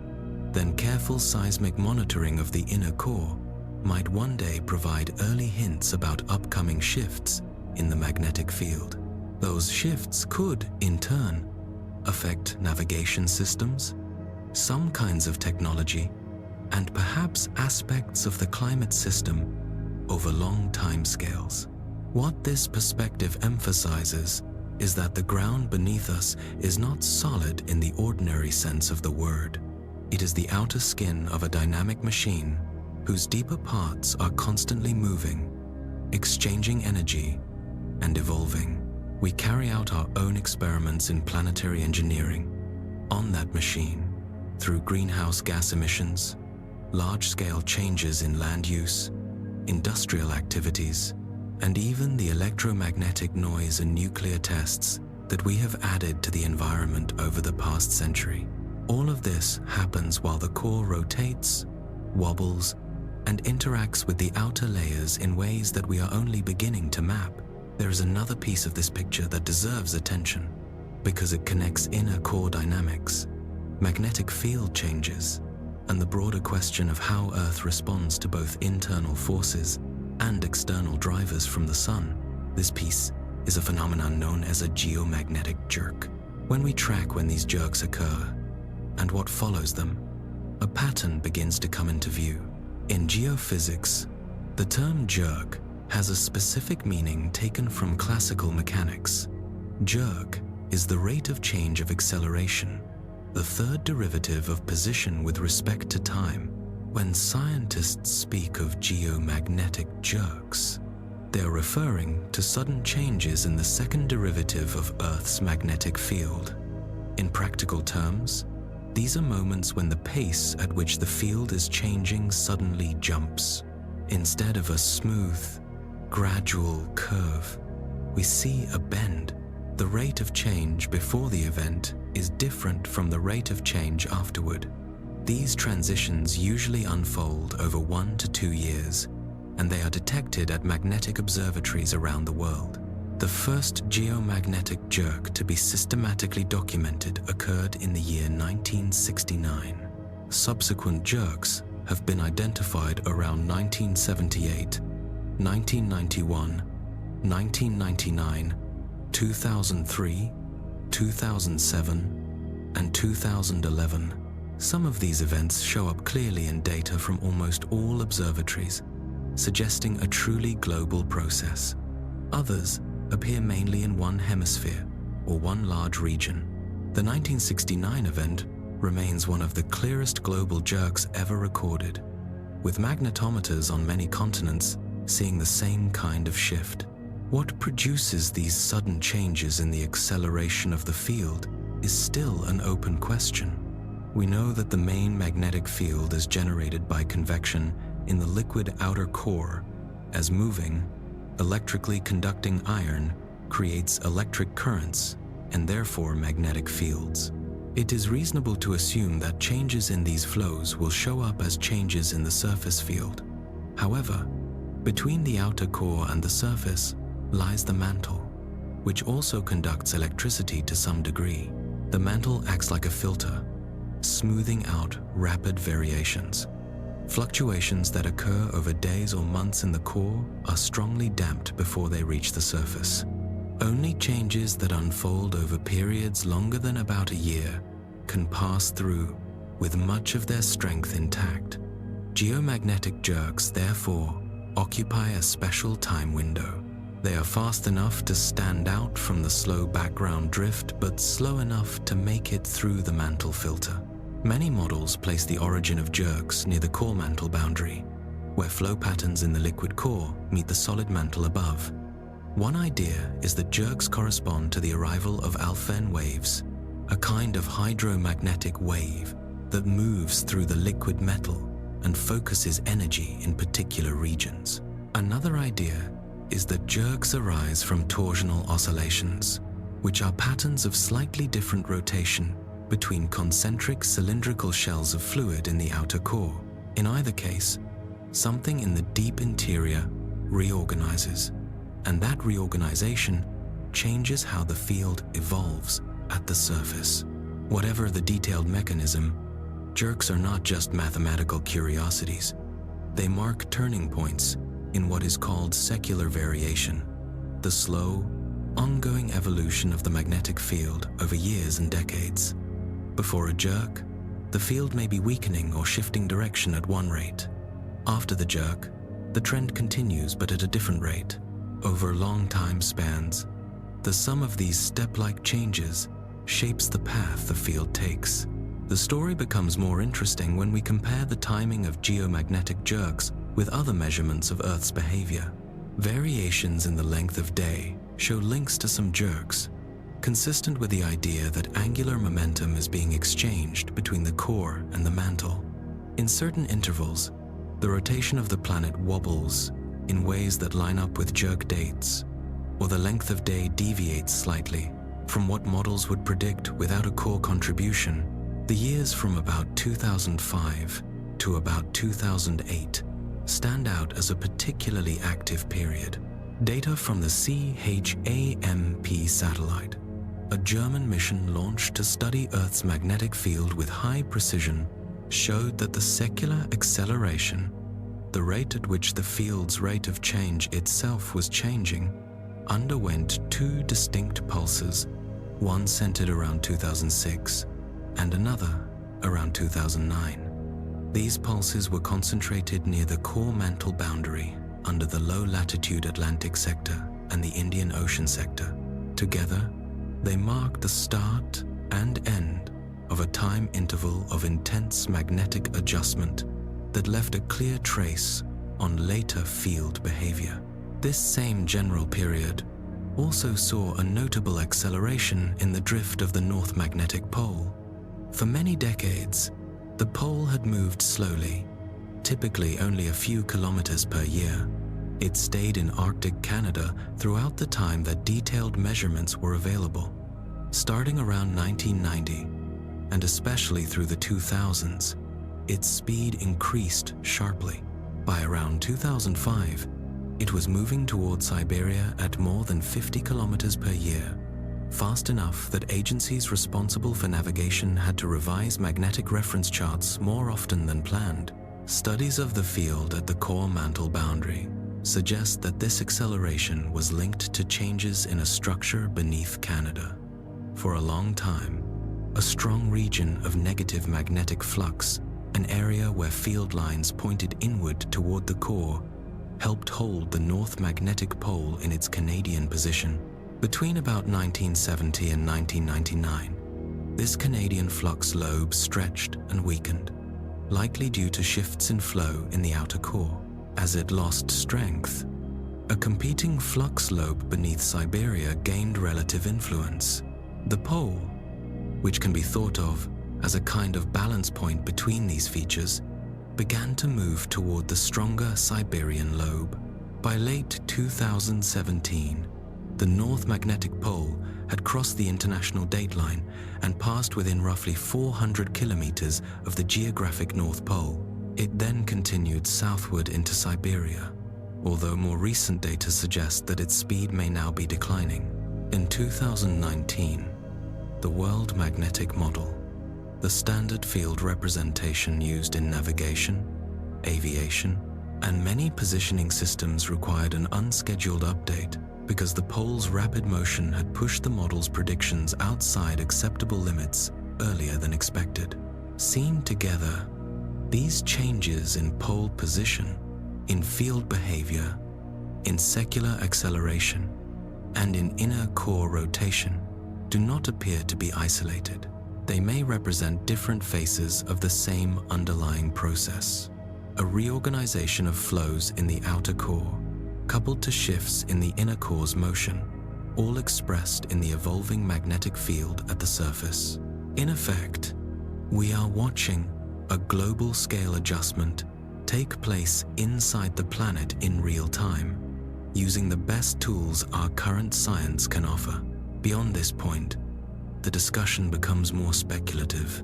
then careful seismic monitoring of the inner core might one day provide early hints about upcoming shifts in the magnetic field. Those shifts could, in turn, affect navigation systems, some kinds of technology, and perhaps aspects of the climate system over long timescales. What this perspective emphasizes is that the ground beneath us is not solid in the ordinary sense of the word. It is the outer skin of a dynamic machine whose deeper parts are constantly moving, exchanging energy, and evolving. We carry out our own experiments in planetary engineering on that machine through greenhouse gas emissions, large-scale changes in land use, industrial activities, and even the electromagnetic noise and nuclear tests that we have added to the environment over the past century. All of this happens while the core rotates, wobbles, and interacts with the outer layers in ways that we are only beginning to map. There is another piece of this picture that deserves attention because it connects inner core dynamics, magnetic field changes, and the broader question of how Earth responds to both internal forces and external drivers from the Sun. This piece is a phenomenon known as a geomagnetic jerk. When we track when these jerks occur and what follows them, a pattern begins to come into view. In geophysics, the term jerk has a specific meaning taken from classical mechanics. Jerk is the rate of change of acceleration, the third derivative of position with respect to time. When scientists speak of geomagnetic jerks, they are referring to sudden changes in the second derivative of Earth's magnetic field. In practical terms, these are moments when the pace at which the field is changing suddenly jumps. Instead of a smooth, gradual curve, we see a bend. The rate of change before the event is different from the rate of change afterward. These transitions usually unfold over 1 to 2 years, and they are detected at magnetic observatories around the world. The first geomagnetic jerk to be systematically documented occurred in the year 1969. Subsequent jerks have been identified around 1978, 1991, 1999, 2003, 2007, and 2011. Some of these events show up clearly in data from almost all observatories, suggesting a truly global process. Others appear mainly in one hemisphere or one large region. The 1969 event remains one of the clearest global jerks ever recorded, with magnetometers on many continents seeing the same kind of shift. What produces these sudden changes in the acceleration of the field is still an open question. We know that the main magnetic field is generated by convection in the liquid outer core, as moving, electrically conducting iron creates electric currents and therefore magnetic fields. It is reasonable to assume that changes in these flows will show up as changes in the surface field. However, between the outer core and the surface lies the mantle, which also conducts electricity to some degree. The mantle acts like a filter, smoothing out rapid variations. Fluctuations that occur over days or months in the core are strongly damped before they reach the surface. Only changes that unfold over periods longer than about a year can pass through with much of their strength intact. Geomagnetic jerks, therefore, occupy a special time window. They are fast enough to stand out from the slow background drift, but slow enough to make it through the mantle filter. Many models place the origin of jerks near the core mantle boundary, where flow patterns in the liquid core meet the solid mantle above. One idea is that jerks correspond to the arrival of alpha waves, a kind of hydromagnetic wave that moves through the liquid metal and focuses energy in particular regions. Another idea is that jerks arise from torsional oscillations, which are patterns of slightly different rotation between concentric cylindrical shells of fluid in the outer core. In either case, something in the deep interior reorganizes, and that reorganization changes how the field evolves at the surface. Whatever the detailed mechanism, jerks are not just mathematical curiosities. They mark turning points in what is called secular variation, the slow, ongoing evolution of the magnetic field over years and decades. Before a jerk, the field may be weakening or shifting direction at one rate. After the jerk, the trend continues but at a different rate. Over long time spans, the sum of these step-like changes shapes the path the field takes. The story becomes more interesting when we compare the timing of geomagnetic jerks with other measurements of Earth's behavior. Variations in the length of day show links to some jerks, consistent with the idea that angular momentum is being exchanged between the core and the mantle. In certain intervals, the rotation of the planet wobbles in ways that line up with jerk dates, or the length of day deviates slightly from what models would predict without a core contribution. The years from about 2005 to about 2008 stand out as a particularly active period. Data from the CHAMP satellite, a German mission launched to study Earth's magnetic field with high precision, showed that the secular acceleration, the rate at which the field's rate of change itself was changing, underwent two distinct pulses, one centered around 2006 and another around 2009. These pulses were concentrated near the core mantle boundary under the low-latitude Atlantic sector and the Indian Ocean sector. Together, they marked the start and end of a time interval of intense magnetic adjustment that left a clear trace on later field behavior. This same general period also saw a notable acceleration in the drift of the North Magnetic Pole. For many decades, the pole had moved slowly, typically only a few kilometers per year. It stayed in Arctic Canada throughout the time that detailed measurements were available. Starting around 1990, and especially through the 2000s, its speed increased sharply. By around 2005, it was moving toward Siberia at more than 50 kilometers per year, fast enough that agencies responsible for navigation had to revise magnetic reference charts more often than planned. Studies of the field at the core mantle boundary suggest that this acceleration was linked to changes in a structure beneath Canada. For a long time, a strong region of negative magnetic flux, an area where field lines pointed inward toward the core, helped hold the North Magnetic Pole in its Canadian position. Between about 1970 and 1999, this Canadian flux lobe stretched and weakened, likely due to shifts in flow in the outer core. As it lost strength, a competing flux lobe beneath Siberia gained relative influence. The pole, which can be thought of as a kind of balance point between these features, began to move toward the stronger Siberian lobe. By late 2017, the North Magnetic Pole had crossed the international dateline and passed within roughly 400 kilometers of the geographic North Pole. It then continued southward into Siberia, although more recent data suggest that its speed may now be declining. In 2019, the World Magnetic Model, the standard field representation used in navigation, aviation, and many positioning systems, required an unscheduled update because the pole's rapid motion had pushed the model's predictions outside acceptable limits earlier than expected. Seen together, these changes in pole position, in field behavior, in secular acceleration, and in inner core rotation do not appear to be isolated. They may represent different phases of the same underlying process, a reorganization of flows in the outer core, coupled to shifts in the inner core's motion, all expressed in the evolving magnetic field at the surface. In effect, we are watching a global scale adjustment take place inside the planet in real time, using the best tools our current science can offer. Beyond this point, the discussion becomes more speculative,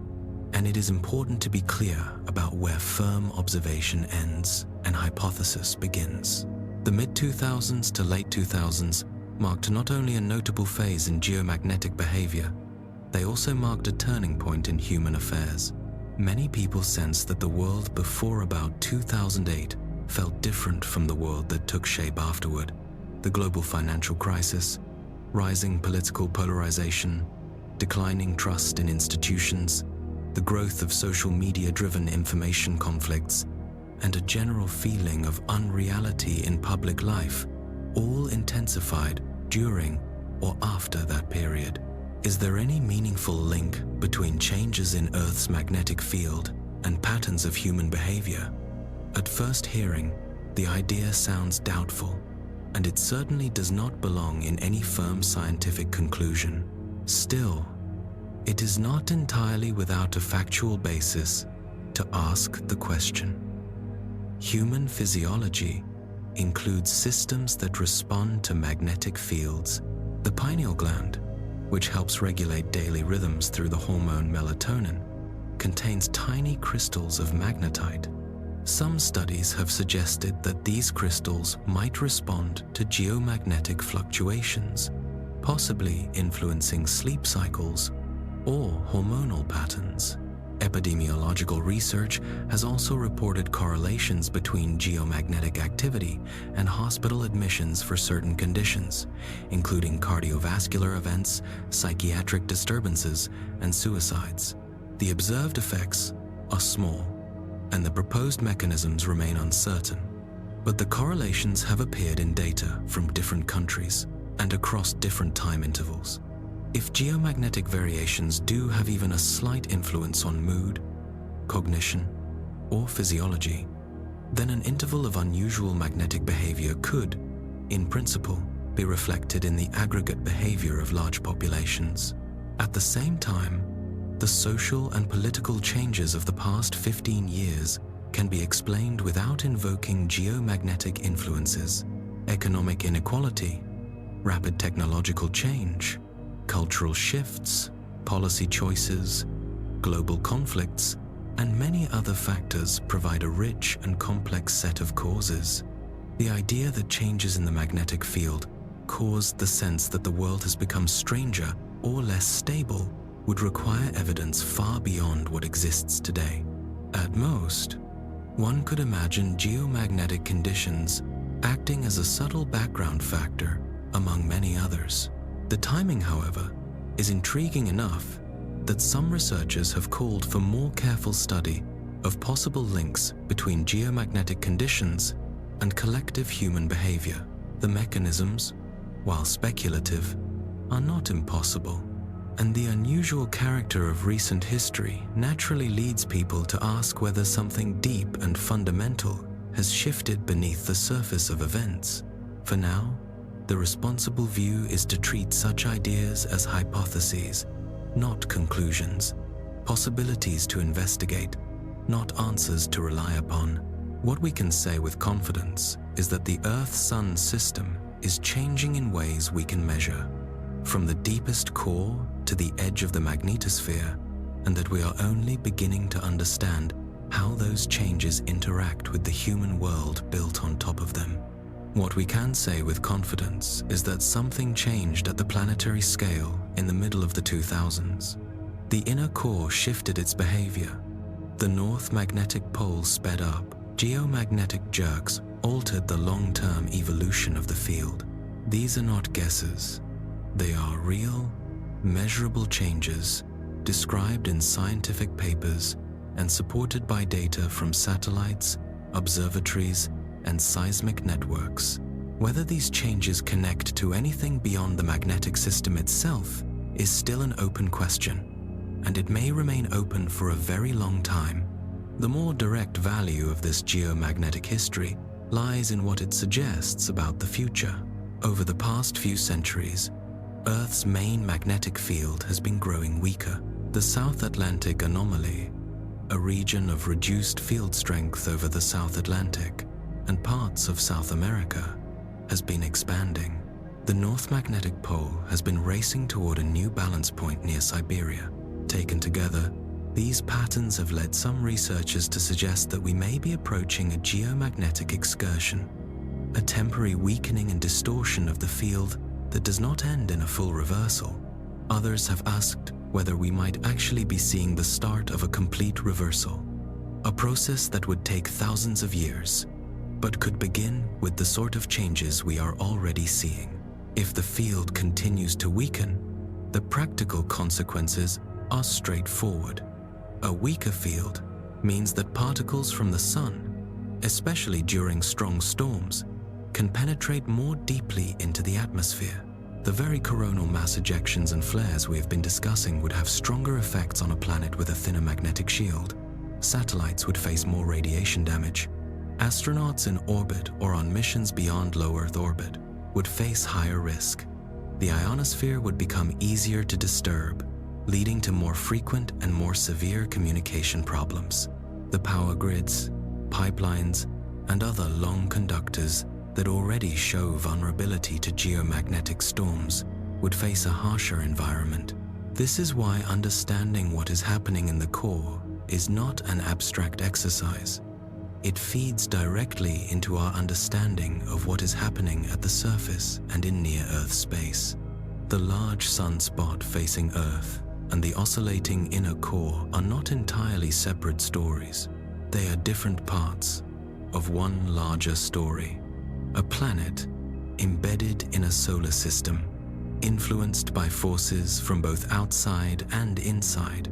and it is important to be clear about where firm observation ends and hypothesis begins. The mid-2000s to late 2000s marked not only a notable phase in geomagnetic behavior, they also marked a turning point in human affairs. Many people sensed that the world before about 2008 felt different from the world that took shape afterward. The global financial crisis, rising political polarization, declining trust in institutions, the growth of social media-driven information conflicts, and a general feeling of unreality in public life, all intensified during or after that period. Is there any meaningful link between changes in Earth's magnetic field and patterns of human behavior? At first hearing, the idea sounds doubtful, and it certainly does not belong in any firm scientific conclusion. Still, it is not entirely without a factual basis to ask the question. Human physiology includes systems that respond to magnetic fields. The pineal gland, which helps regulate daily rhythms through the hormone melatonin, contains tiny crystals of magnetite. Some studies have suggested that these crystals might respond to geomagnetic fluctuations, possibly influencing sleep cycles or hormonal patterns. Epidemiological research has also reported correlations between geomagnetic activity and hospital admissions for certain conditions, including cardiovascular events, psychiatric disturbances, and suicides. The observed effects are small, and the proposed mechanisms remain uncertain, but the correlations have appeared in data from different countries and across different time intervals. If geomagnetic variations do have even a slight influence on mood, cognition, or physiology, then an interval of unusual magnetic behavior could, in principle, be reflected in the aggregate behavior of large populations. At the same time, the social and political changes of the past 15 years can be explained without invoking geomagnetic influences. Economic inequality, rapid technological change, cultural shifts, policy choices, global conflicts, and many other factors provide a rich and complex set of causes. The idea that changes in the magnetic field caused the sense that the world has become stranger or less stable would require evidence far beyond what exists today. At most, one could imagine geomagnetic conditions acting as a subtle background factor among many others. The timing, however, is intriguing enough that some researchers have called for more careful study of possible links between geomagnetic conditions and collective human behavior. The mechanisms, while speculative, are not impossible, and the unusual character of recent history naturally leads people to ask whether something deep and fundamental has shifted beneath the surface of events. For now, the responsible view is to treat such ideas as hypotheses, not conclusions, possibilities to investigate, not answers to rely upon. What we can say with confidence is that the Earth-Sun system is changing in ways we can measure, from the deepest core to the edge of the magnetosphere, and that we are only beginning to understand how those changes interact with the human world built on top of them. What we can say with confidence is that something changed at the planetary scale in the middle of the 2000s. The inner core shifted its behavior. The north magnetic pole sped up. Geomagnetic jerks altered the long-term evolution of the field. These are not guesses. They are real, measurable changes described in scientific papers and supported by data from satellites, observatories, and seismic networks. Whether these changes connect to anything beyond the magnetic system itself is still an open question, and it may remain open for a very long time. The more direct value of this geomagnetic history lies in what it suggests about the future. Over the past few centuries, Earth's main magnetic field has been growing weaker. The South Atlantic anomaly, a region of reduced field strength over the South Atlantic and parts of South America, has been expanding. The North Magnetic Pole has been racing toward a new balance point near Siberia. Taken together, these patterns have led some researchers to suggest that we may be approaching a geomagnetic excursion, a temporary weakening and distortion of the field that does not end in a full reversal. Others have asked whether we might actually be seeing the start of a complete reversal, a process that would take thousands of years, but could begin with the sort of changes we are already seeing. If the field continues to weaken, the practical consequences are straightforward. A weaker field means that particles from the sun, especially during strong storms, can penetrate more deeply into the atmosphere. The very coronal mass ejections and flares we have been discussing would have stronger effects on a planet with a thinner magnetic shield. Satellites would face more radiation damage. Astronauts in orbit or on missions beyond low Earth orbit would face higher risk. The ionosphere would become easier to disturb, leading to more frequent and more severe communication problems. The power grids, pipelines, and other long conductors that already show vulnerability to geomagnetic storms would face a harsher environment. This is why understanding what is happening in the core is not an abstract exercise. It feeds directly into our understanding of what is happening at the surface and in near-Earth space. The large sunspot facing Earth and the oscillating inner core are not entirely separate stories. They are different parts of one larger story. A planet embedded in a solar system, influenced by forces from both outside and inside,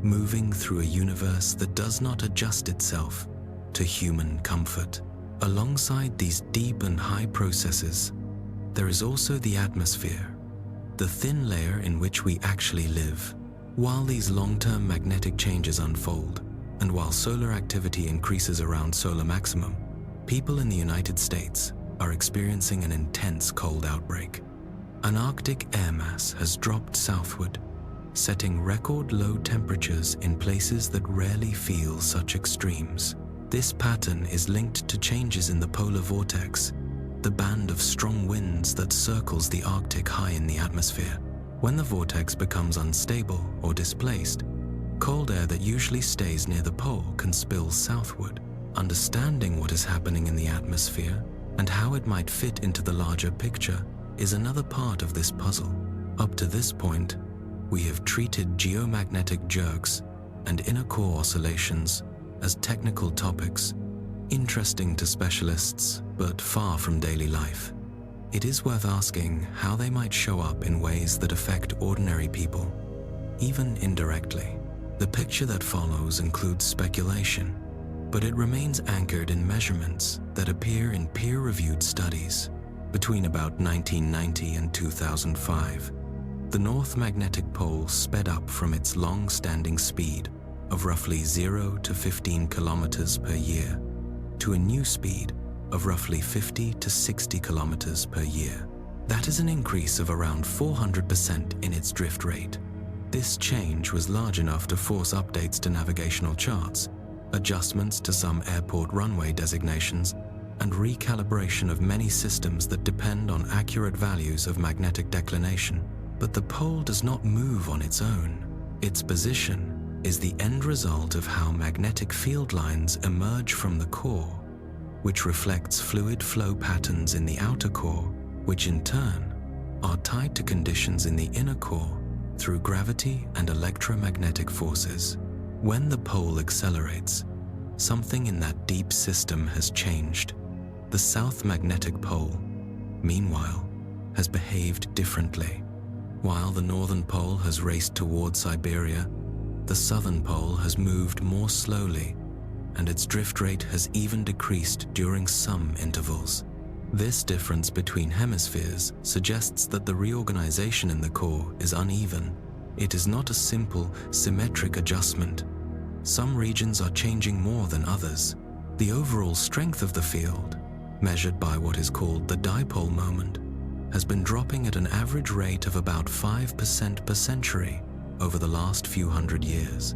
moving through a universe that does not adjust itself to human comfort. Alongside these deep and high processes, there is also the atmosphere, the thin layer in which we actually live. While these long-term magnetic changes unfold, and while solar activity increases around solar maximum, people in the United States are experiencing an intense cold outbreak. An Arctic air mass has dropped southward, setting record low temperatures in places that rarely feel such extremes. This pattern is linked to changes in the polar vortex, the band of strong winds that circles the Arctic high in the atmosphere. When the vortex becomes unstable or displaced, cold air that usually stays near the pole can spill southward. Understanding what is happening in the atmosphere and how it might fit into the larger picture is another part of this puzzle. Up to this point, we have treated geomagnetic jerks and inner core oscillations as technical topics, interesting to specialists but far from daily life. It is worth asking how they might show up in ways that affect ordinary people, even indirectly. The picture that follows includes speculation, but it remains anchored in measurements that appear in peer-reviewed studies. Between about 1990 and 2005, the North Magnetic Pole sped up from its long-standing speed of roughly 0 to 15 kilometers per year to a new speed of roughly 50 to 60 kilometers per year. That is an increase of around 400% in its drift rate. This change was large enough to force updates to navigational charts, adjustments to some airport runway designations, and recalibration of many systems that depend on accurate values of magnetic declination. But the pole does not move on its own. Its position is the end result of how magnetic field lines emerge from the core, which reflects fluid flow patterns in the outer core, which in turn are tied to conditions in the inner core through gravity and electromagnetic forces. When the pole accelerates, something in that deep system has changed. The South Magnetic Pole, meanwhile, has behaved differently. While the Northern Pole has raced toward Siberia, the Southern Pole has moved more slowly, and its drift rate has even decreased during some intervals. This difference between hemispheres suggests that the reorganization in the core is uneven. It is not a simple, symmetric adjustment. Some regions are changing more than others. The overall strength of the field, measured by what is called the dipole moment, has been dropping at an average rate of about 5% per century over the last few hundred years.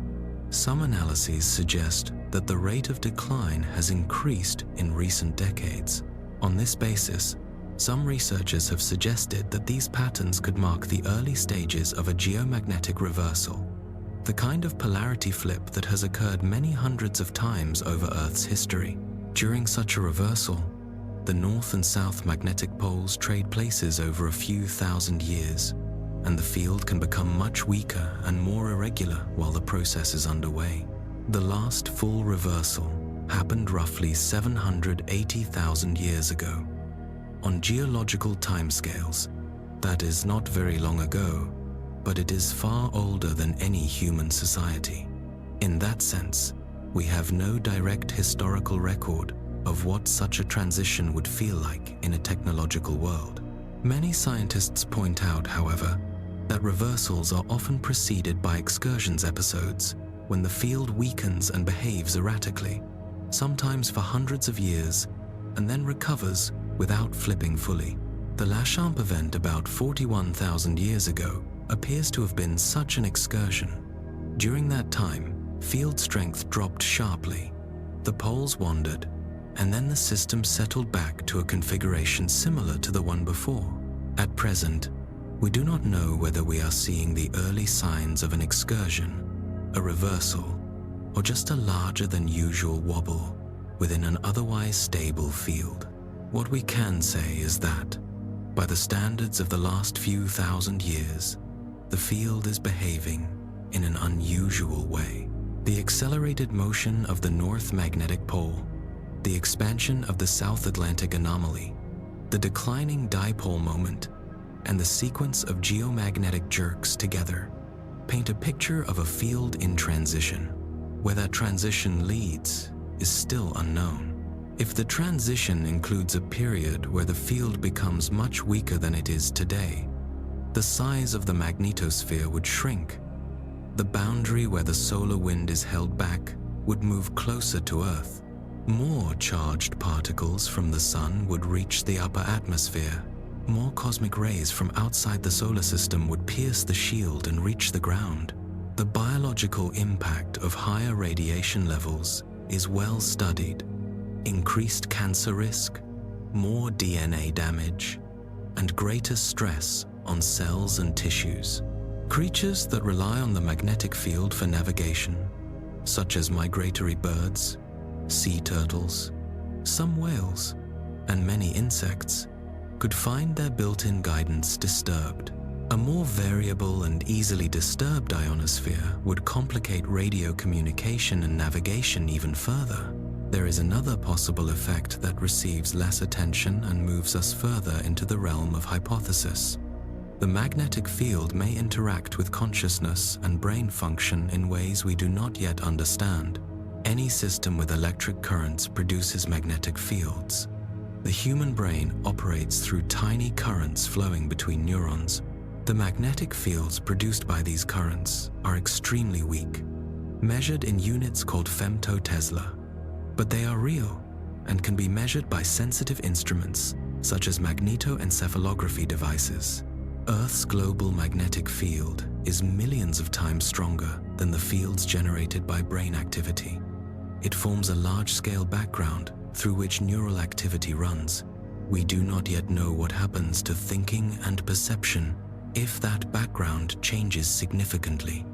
Some analyses suggest that the rate of decline has increased in recent decades. On this basis, some researchers have suggested that these patterns could mark the early stages of a geomagnetic reversal, the kind of polarity flip that has occurred many hundreds of times over Earth's history. During such a reversal, the North and South magnetic poles trade places over a few thousand years, and the field can become much weaker and more irregular while the process is underway. The last full reversal happened roughly 780,000 years ago. On geological timescales, That is not very long ago, but it is far older than any human society. In that sense, we have no direct historical record of what such a transition would feel like in a technological world. Many scientists point out, however, that reversals are often preceded by excursions episodes when the field weakens and behaves erratically, sometimes for hundreds of years, and then recovers without flipping fully. The Lachamp event about 41,000 years ago appears to have been such an excursion. During that time, field strength dropped sharply, the poles wandered, and then the system settled back to a configuration similar to the one before. At present, we do not know whether we are seeing the early signs of an excursion, a reversal, or just a larger than usual wobble within an otherwise stable field. What we can say is that, by the standards of the last few thousand years, the field is behaving in an unusual way. The accelerated motion of the North Magnetic Pole, the expansion of the South Atlantic anomaly, the declining dipole moment, and the sequence of geomagnetic jerks together paint a picture of a field in transition. Where that transition leads is still unknown. If the transition includes a period where the field becomes much weaker than it is today, the size of the magnetosphere would shrink. The boundary where the solar wind is held back would move closer to Earth. More charged particles from the sun would reach the upper atmosphere. More cosmic rays from outside the solar system would pierce the shield and reach the ground. The biological impact of higher radiation levels is well studied. Increased cancer risk, more DNA damage, and greater stress on cells and tissues. Creatures that rely on the magnetic field for navigation, such as migratory birds, sea turtles, some whales, and many insects, could find their built-in guidance disturbed. A more variable and easily disturbed ionosphere would complicate radio communication and navigation even further. There is another possible effect that receives less attention and moves us further into the realm of hypothesis. The magnetic field may interact with consciousness and brain function in ways we do not yet understand. Any system with electric currents produces magnetic fields. The human brain operates through tiny currents flowing between neurons. The magnetic fields produced by these currents are extremely weak, measured in units called femtotesla. But they are real and can be measured by sensitive instruments such as magnetoencephalography devices. Earth's global magnetic field is millions of times stronger than the fields generated by brain activity. It forms a large-scale background through which neural activity runs. We do not yet know what happens to thinking and perception if that background changes significantly.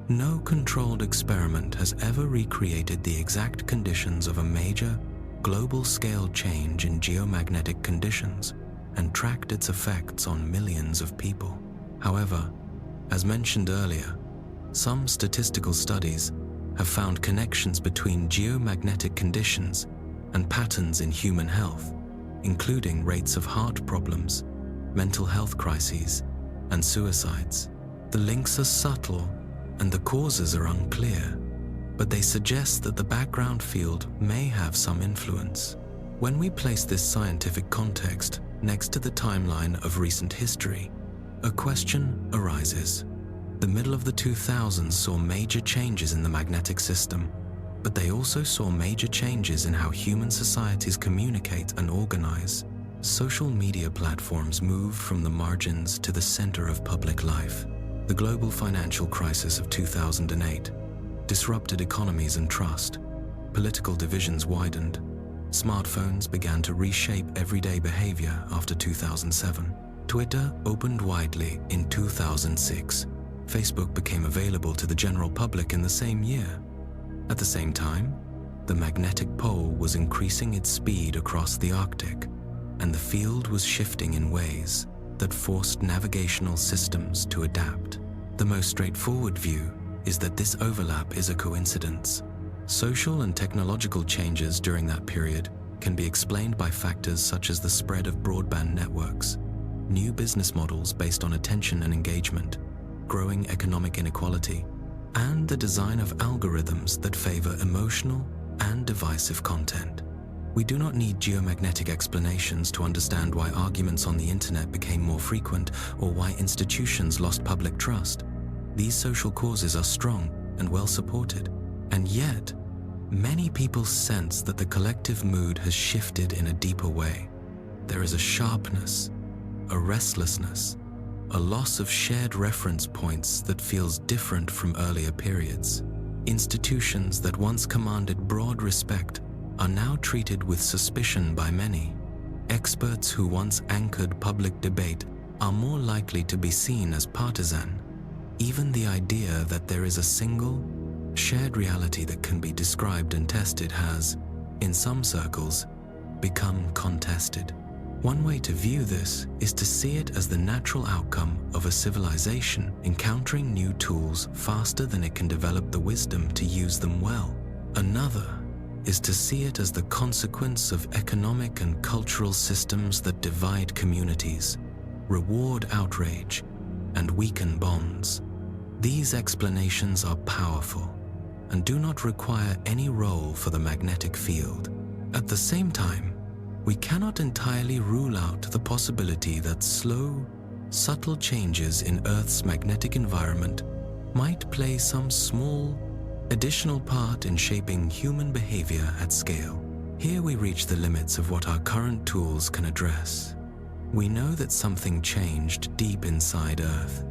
No controlled experiment has ever recreated the exact conditions of a major, global-scale change in geomagnetic conditions and tracked its effects on millions of people. However, as mentioned earlier, some statistical studies have found connections between geomagnetic conditions and patterns in human health, including rates of heart problems, mental health crises, and suicides. The links are subtle and the causes are unclear, but they suggest that the background field may have some influence. When we place this scientific context next to the timeline of recent history, a question arises. The middle of the 2000s saw major changes in the magnetic system, but they also saw major changes in how human societies communicate and organize. Social media platforms moved from the margins to the center of public life. The global financial crisis of 2008 disrupted economies and trust. Political divisions widened. Smartphones began to reshape everyday behavior after 2007. Twitter opened widely in 2006. Facebook became available to the general public in the same year. At the same time, the magnetic pole was increasing its speed across the Arctic, and the field was shifting in ways that forced navigational systems to adapt. The most straightforward view is that this overlap is a coincidence. Social and technological changes during that period can be explained by factors such as the spread of broadband networks, new business models based on attention and engagement, growing economic inequality, and the design of algorithms that favor emotional and divisive content. We do not need geomagnetic explanations to understand why arguments on the internet became more frequent or why institutions lost public trust. These social causes are strong and well supported, and yet, many people sense that the collective mood has shifted in a deeper way. There is a sharpness, a restlessness, a loss of shared reference points that feels different from earlier periods. Institutions that once commanded broad respect are now treated with suspicion by many. Experts who once anchored public debate are more likely to be seen as partisan. Even the idea that there is a single, shared reality that can be described and tested has, in some circles, become contested. One way to view this is to see it as the natural outcome of a civilization encountering new tools faster than it can develop the wisdom to use them well. Another is to see it as the consequence of economic and cultural systems that divide communities, reward outrage, and weaken bonds. These explanations are powerful and do not require any role for the magnetic field. At the same time, we cannot entirely rule out the possibility that slow, subtle changes in Earth's magnetic environment might play some small, additional part in shaping human behavior at scale. Here we reach the limits of what our current tools can address. We know that something changed deep inside Earth.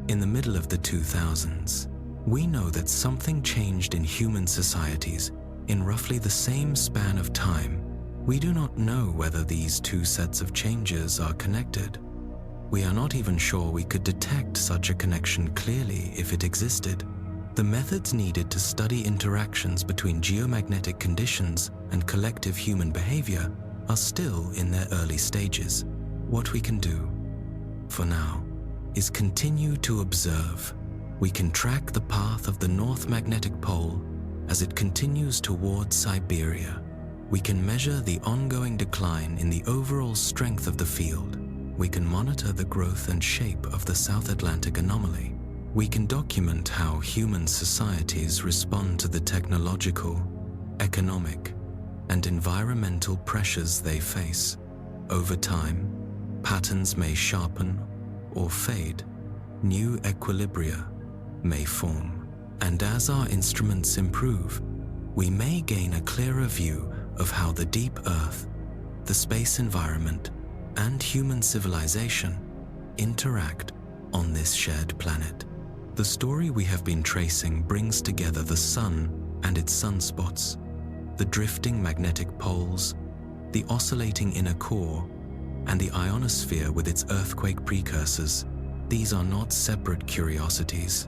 In the middle of the 2000s, we know that something changed in human societies in roughly the same span of time. We do not know whether these two sets of changes are connected. We are not even sure we could detect such a connection clearly if it existed. The methods needed to study interactions between geomagnetic conditions and collective human behavior are still in their early stages. What we can do, for now, is continue to observe. We can track the path of the North Magnetic Pole as it continues towards Siberia. We can measure the ongoing decline in the overall strength of the field. We can monitor the growth and shape of the South Atlantic anomaly. We can document how human societies respond to the technological, economic, and environmental pressures they face. Over time, patterns may sharpen or fade. New equilibria may form. And as our instruments improve, we may gain a clearer view of how the deep Earth, the space environment, and human civilization interact on this shared planet. The story we have been tracing brings together the sun and its sunspots, the drifting magnetic poles, the oscillating inner core, and the ionosphere with its earthquake precursors. These are not separate curiosities.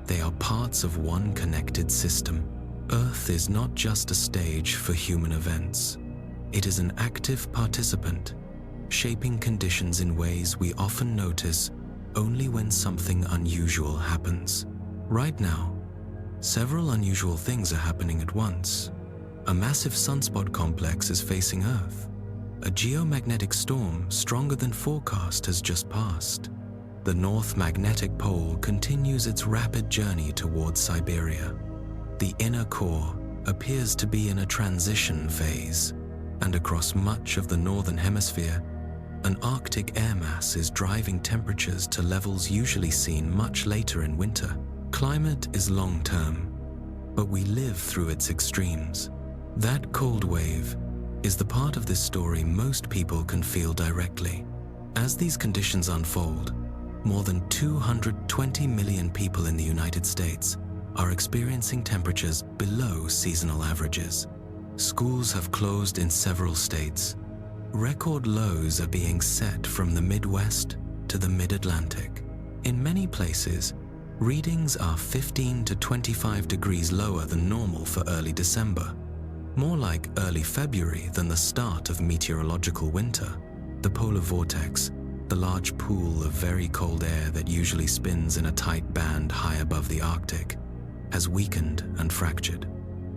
They are parts of one connected system. Earth is not just a stage for human events. It is an active participant, shaping conditions in ways we often notice only when something unusual happens. Right now, several unusual things are happening at once. A massive sunspot complex is facing Earth. A geomagnetic storm stronger than forecast has just passed. The North Magnetic Pole continues its rapid journey towards Siberia. The inner core appears to be in a transition phase, and across much of the Northern Hemisphere, an Arctic air mass is driving temperatures to levels usually seen much later in winter. Climate is long-term, but we live through its extremes. That cold wave is the part of this story most people can feel directly. As these conditions unfold, more than 220 million people in the United States are experiencing temperatures below seasonal averages. Schools have closed in several states. Record lows are being set from the Midwest to the Mid-Atlantic. In many places, readings are 15 to 25 degrees lower than normal for early December, more like early February than the start of meteorological winter. The polar vortex, the large pool of very cold air that usually spins in a tight band high above the Arctic, has weakened and fractured.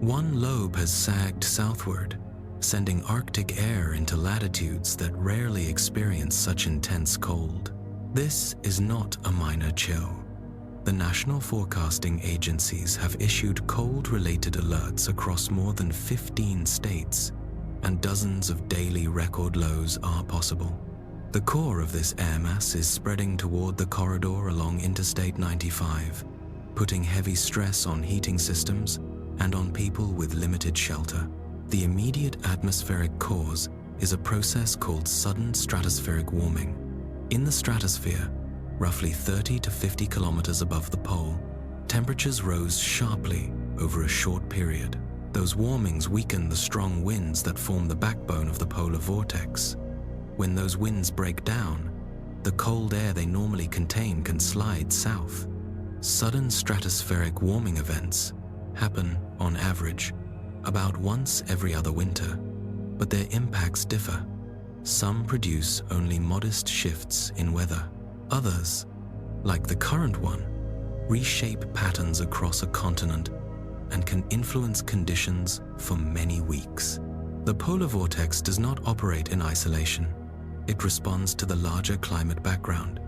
One lobe has sagged southward, sending Arctic air into latitudes that rarely experience such intense cold. This is not a minor chill. The national forecasting agencies have issued cold-related alerts across more than 15 states, and dozens of daily record lows are possible. The core of this air mass is spreading toward the corridor along Interstate 95, putting heavy stress on heating systems and on people with limited shelter. The immediate atmospheric cause is a process called sudden stratospheric warming. In the stratosphere, roughly 30 to 50 kilometers above the pole, temperatures rose sharply over a short period. Those warmings weaken the strong winds that form the backbone of the polar vortex. When those winds break down, the cold air they normally contain can slide south. Sudden stratospheric warming events happen, on average, about once every other winter, but their impacts differ. Some produce only modest shifts in weather. Others, like the current one, reshape patterns across a continent and can influence conditions for many weeks. The polar vortex does not operate in isolation. It responds to the larger climate background.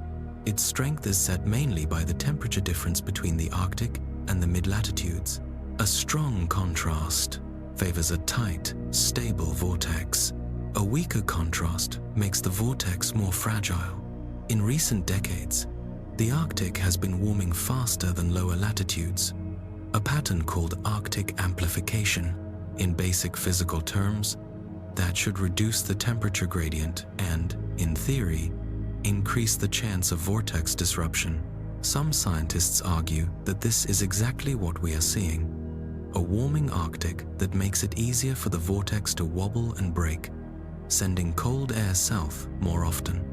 Its strength is set mainly by the temperature difference between the Arctic and the mid-latitudes. A strong contrast favors a tight, stable vortex. A weaker contrast makes the vortex more fragile. In recent decades, the Arctic has been warming faster than lower latitudes, a pattern called Arctic amplification. In basic physical terms, that should reduce the temperature gradient and, in theory, increase the chance of vortex disruption. Some scientists argue that this is exactly what we are seeing, a warming Arctic that makes it easier for the vortex to wobble and break, sending cold air south more often.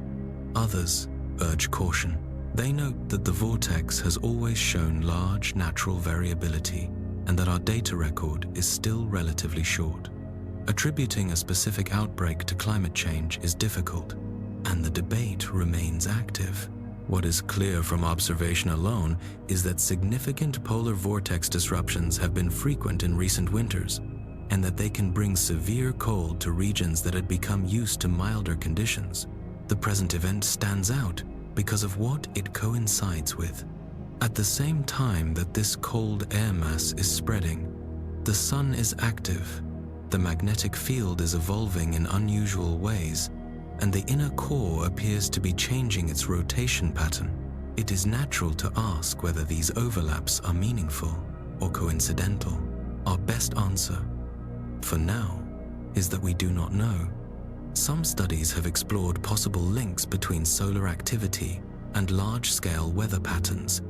Others urge caution. They note that the vortex has always shown large natural variability and that our data record is still relatively short. Attributing a specific outbreak to climate change is difficult, and the debate remains active. What is clear from observation alone is that significant polar vortex disruptions have been frequent in recent winters, and that they can bring severe cold to regions that had become used to milder conditions. The present event stands out because of what it coincides with. At the same time that this cold air mass is spreading, the sun is active, the magnetic field is evolving in unusual ways, and the inner core appears to be changing its rotation pattern. It is natural to ask whether these overlaps are meaningful or coincidental. Our best answer, for now, is that we do not know. Some studies have explored possible links between solar activity and large-scale weather patterns,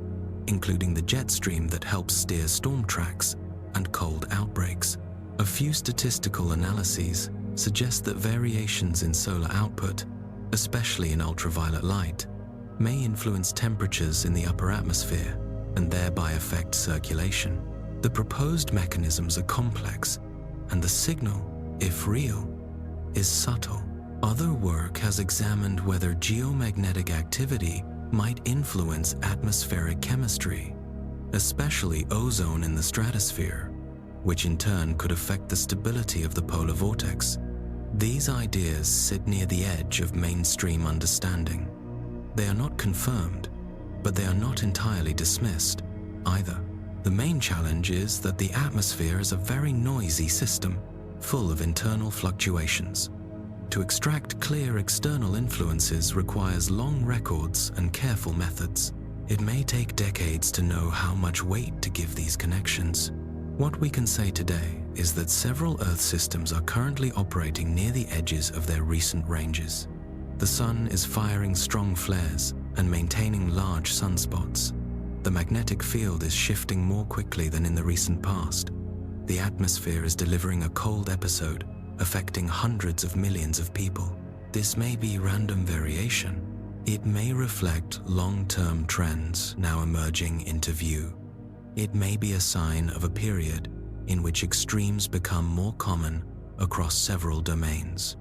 including the jet stream that helps steer storm tracks and cold outbreaks. A few statistical analyses suggest that variations in solar output, especially in ultraviolet light, may influence temperatures in the upper atmosphere and thereby affect circulation. The proposed mechanisms are complex, and the signal, if real, is subtle. Other work has examined whether geomagnetic activity might influence atmospheric chemistry, especially ozone in the stratosphere, which in turn could affect the stability of the polar vortex. These ideas sit near the edge of mainstream understanding. They are not confirmed, but they are not entirely dismissed either. The main challenge is that the atmosphere is a very noisy system, full of internal fluctuations. To extract clear external influences requires long records and careful methods. It may take decades to know how much weight to give these connections. What we can say today is that several Earth systems are currently operating near the edges of their recent ranges. The sun is firing strong flares and maintaining large sunspots. The magnetic field is shifting more quickly than in the recent past. The atmosphere is delivering a cold episode, affecting hundreds of millions of people. This may be random variation. It may reflect long-term trends now emerging into view. It may be a sign of a period in which extremes become more common across several domains.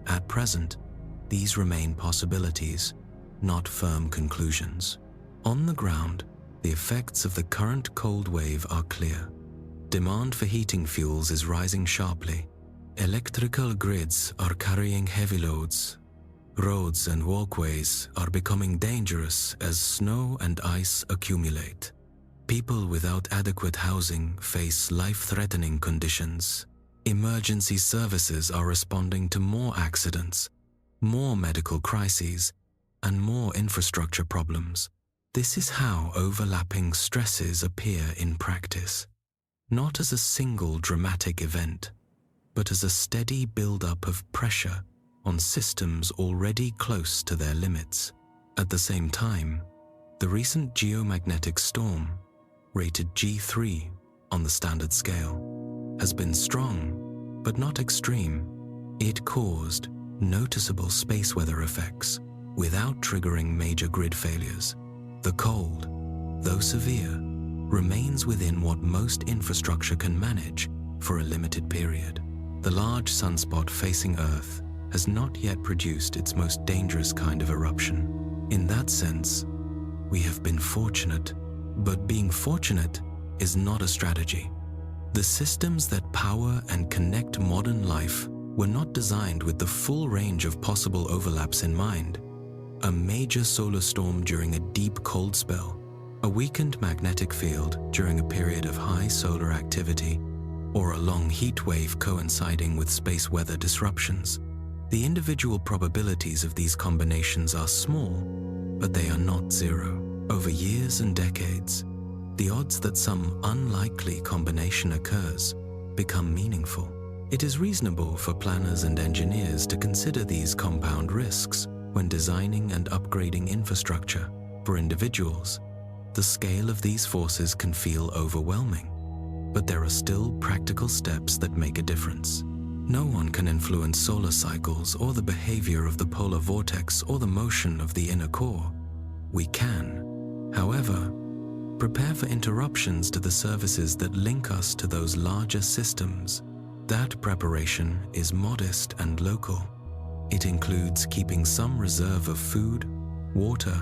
At present, these remain possibilities, not firm conclusions. On the ground, the effects of the current cold wave are clear. Demand for heating fuels is rising sharply, Electrical grids are carrying heavy loads. Roads and walkways are becoming dangerous as snow and ice accumulate. People without adequate housing face life-threatening conditions. Emergency services are responding to more accidents, more medical crises, and more infrastructure problems. This is how overlapping stresses appear in practice, not as a single dramatic event, but as a steady build-up of pressure on systems already close to their limits. At the same time, the recent geomagnetic storm, rated G3 on the standard scale, has been strong, but not extreme. It caused noticeable space weather effects without triggering major grid failures. The cold, though severe, remains within what most infrastructure can manage for a limited period. The large sunspot facing Earth has not yet produced its most dangerous kind of eruption. In that sense, we have been fortunate, but being fortunate is not a strategy. The systems that power and connect modern life were not designed with the full range of possible overlaps in mind. A major solar storm during a deep cold spell, a weakened magnetic field during a period of high solar activity, or a long heat wave coinciding with space weather disruptions. The individual probabilities of these combinations are small, but they are not zero. Over years and decades, the odds that some unlikely combination occurs become meaningful. It is reasonable for planners and engineers to consider these compound risks when designing and upgrading infrastructure. For individuals, the scale of these forces can feel overwhelming, but there are still practical steps that make a difference. No one can influence solar cycles or the behavior of the polar vortex or the motion of the inner core. We can, however, prepare for interruptions to the services that link us to those larger systems. That preparation is modest and local. It includes keeping some reserve of food, water,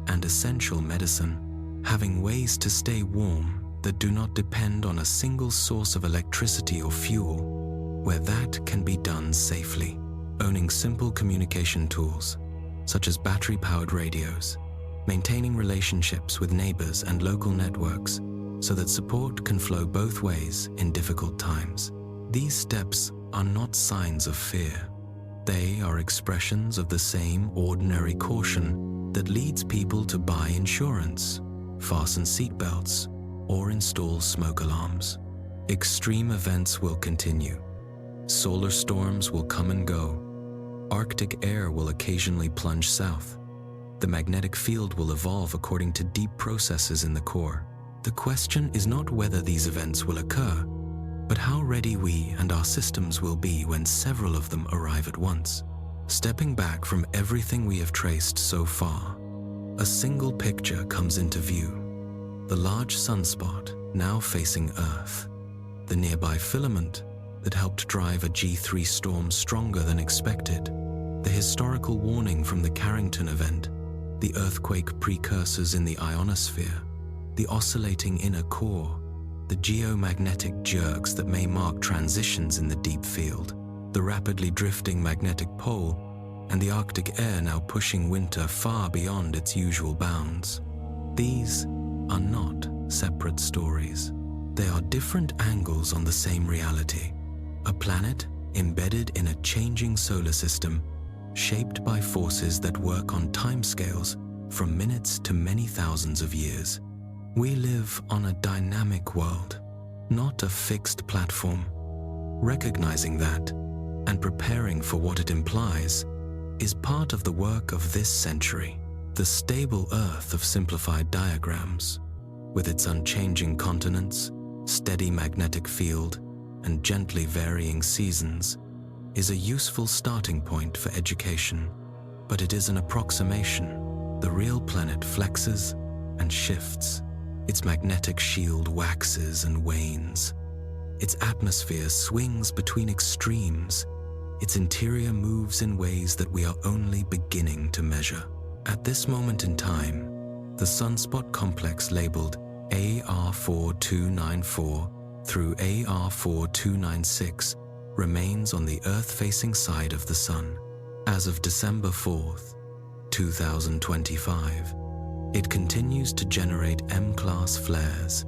and essential medicine, having ways to stay warm that do not depend on a single source of electricity or fuel, where that can be done safely. Owning simple communication tools, such as battery-powered radios, maintaining relationships with neighbors and local networks so that support can flow both ways in difficult times. These steps are not signs of fear. They are expressions of the same ordinary caution that leads people to buy insurance, fasten seatbelts, or install smoke alarms. Extreme events will continue. Solar storms will come and go. Arctic air will occasionally plunge south. The magnetic field will evolve according to deep processes in the core. The question is not whether these events will occur, but how ready we and our systems will be when several of them arrive at once. Stepping back from everything we have traced so far, a single picture comes into view. The large sunspot now facing Earth, the nearby filament that helped drive a G3 storm stronger than expected, the historical warning from the Carrington Event, the earthquake precursors in the ionosphere, the oscillating inner core, the geomagnetic jerks that may mark transitions in the deep field, the rapidly drifting magnetic pole, and the Arctic air now pushing winter far beyond its usual bounds. These are not separate stories. They are different angles on the same reality. A planet embedded in a changing solar system, shaped by forces that work on timescales from minutes to many thousands of years. We live on a dynamic world, not a fixed platform. Recognizing that and preparing for what it implies is part of the work of this century. The stable Earth of simplified diagrams, with its unchanging continents, steady magnetic field, and gently varying seasons, is a useful starting point for education, but it is an approximation. The real planet flexes and shifts. Its magnetic shield waxes and wanes. Its atmosphere swings between extremes. Its interior moves in ways that we are only beginning to measure. At this moment in time, the sunspot complex labeled AR4294 through AR4296 remains on the Earth-facing side of the Sun. As of December 4th, 2025, it continues to generate M-class flares,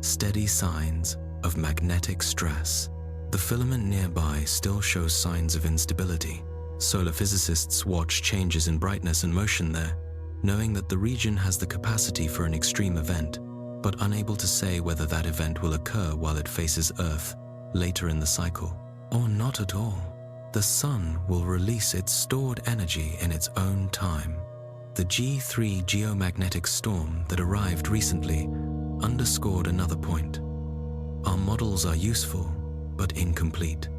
steady signs of magnetic stress. The filament nearby still shows signs of instability. Solar physicists watch changes in brightness and motion there, knowing that the region has the capacity for an extreme event, but unable to say whether that event will occur while it faces Earth later in the cycle, or not at all. The Sun will release its stored energy in its own time. The G3 geomagnetic storm that arrived recently underscored another point. Our models are useful, but incomplete.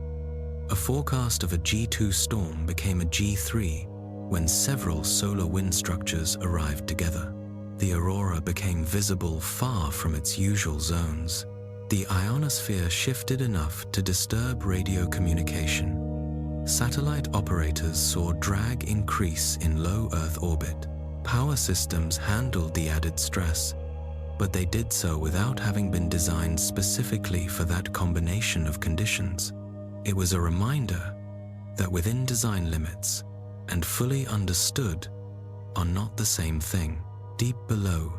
A forecast of a G2 storm became a G3 when several solar wind structures arrived together. The aurora became visible far from its usual zones. The ionosphere shifted enough to disturb radio communication. Satellite operators saw drag increase in low Earth orbit. Power systems handled the added stress, but they did so without having been designed specifically for that combination of conditions. It was a reminder that within design limits and fully understood are not the same thing. Deep below,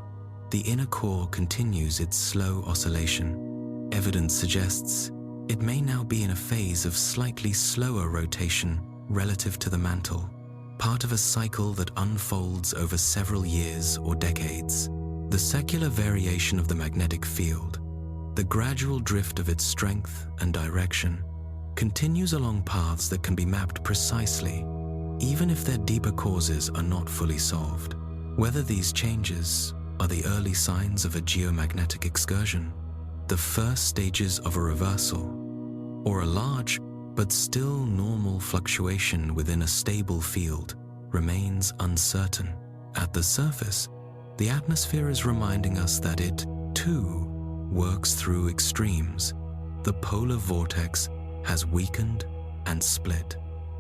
the inner core continues its slow oscillation. Evidence suggests it may now be in a phase of slightly slower rotation relative to the mantle, part of a cycle that unfolds over several years or decades. The secular variation of the magnetic field, the gradual drift of its strength and direction, continues along paths that can be mapped precisely, even if their deeper causes are not fully solved. Whether these changes are the early signs of a geomagnetic excursion, the first stages of a reversal, or a large but still normal fluctuation within a stable field, remains uncertain. At the surface, the atmosphere is reminding us that it, too, works through extremes. The polar vortex has weakened and split.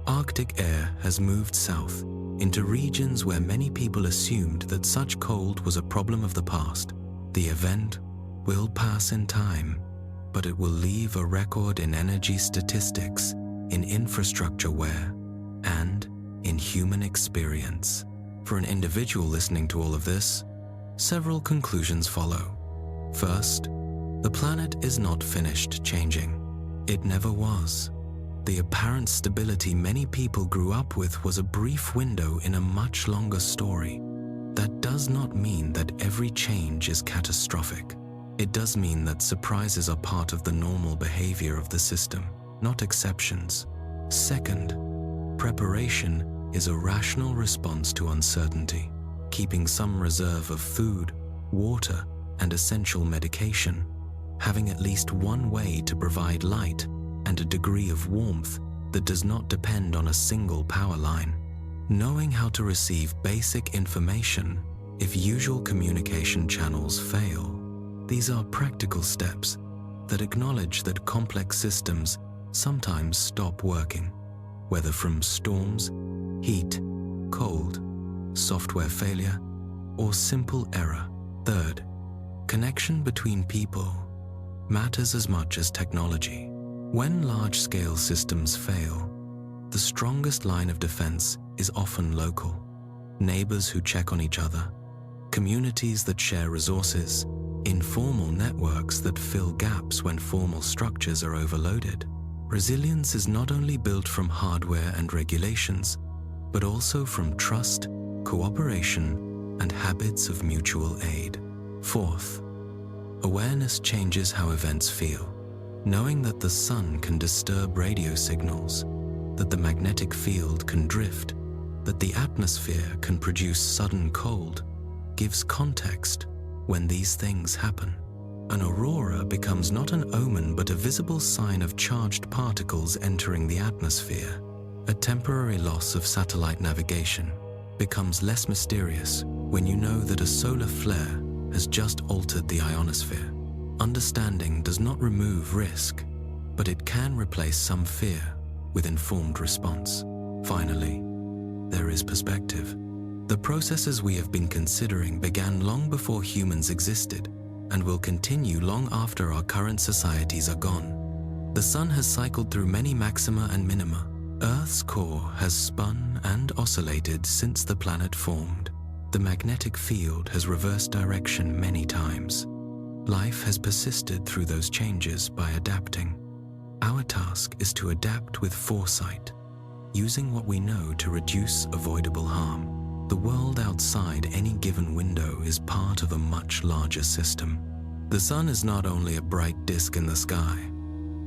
Arctic air has moved south into regions where many people assumed that such cold was a problem of the past. The event will pass in time, but it will leave a record in energy statistics, in infrastructure wear, and in human experience. For an individual listening to all of this, several conclusions follow. First, the planet is not finished changing. It never was. The apparent stability many people grew up with was a brief window in a much longer story. That does not mean that every change is catastrophic. It does mean that surprises are part of the normal behavior of the system, not exceptions. Second, preparation is a rational response to uncertainty. Keeping some reserve of food, water, and essential medication, having at least one way to provide light and a degree of warmth that does not depend on a single power line. Knowing how to receive basic information if usual communication channels fail. These are practical steps that acknowledge that complex systems sometimes stop working, whether from storms, heat, cold, software failure, or simple error. Third, connection between people matters as much as technology. When large-scale systems fail, the strongest line of defense is often local. Neighbors who check on each other, communities that share resources, informal networks that fill gaps when formal structures are overloaded. Resilience is not only built from hardware and regulations, but also from trust, cooperation, and habits of mutual aid. Fourth, awareness changes how events feel. Knowing that the sun can disturb radio signals, that the magnetic field can drift, that the atmosphere can produce sudden cold, gives context when these things happen. An aurora becomes not an omen but a visible sign of charged particles entering the atmosphere. A temporary loss of satellite navigation becomes less mysterious when you know that a solar flare has just altered the ionosphere. Understanding does not remove risk, but it can replace some fear with informed response. Finally, there is perspective. The processes we have been considering began long before humans existed and will continue long after our current societies are gone. The Sun has cycled through many maxima and minima. Earth's core has spun and oscillated since the planet formed. The magnetic field has reversed direction many times. Life has persisted through those changes by adapting. Our task is to adapt with foresight, using what we know to reduce avoidable harm. The world outside any given window is part of a much larger system. The Sun is not only a bright disk in the sky,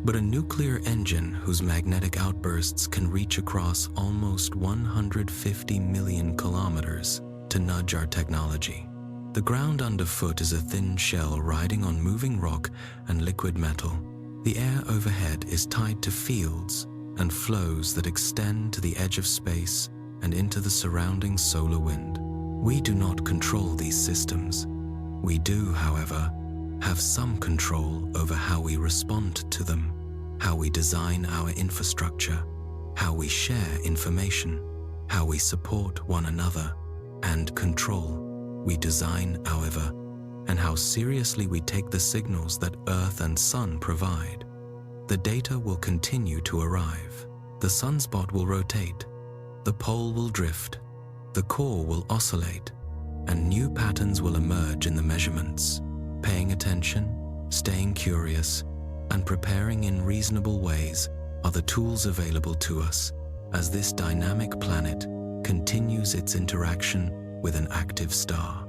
but a nuclear engine whose magnetic outbursts can reach across almost 150 million kilometers to nudge our technology. The ground underfoot is a thin shell riding on moving rock and liquid metal. The air overhead is tied to fields and flows that extend to the edge of space and into the surrounding solar wind. We do not control these systems. We do, however, have some control over how we respond to them, how we design our infrastructure, how we share information, how we support one another, and control we design, however, and how seriously we take the signals that Earth and Sun provide. The data will continue to arrive. The sunspot will rotate, the pole will drift, the core will oscillate, and new patterns will emerge in the measurements. Paying attention, staying curious, and preparing in reasonable ways are the tools available to us as this dynamic planet continues its interaction with an active star.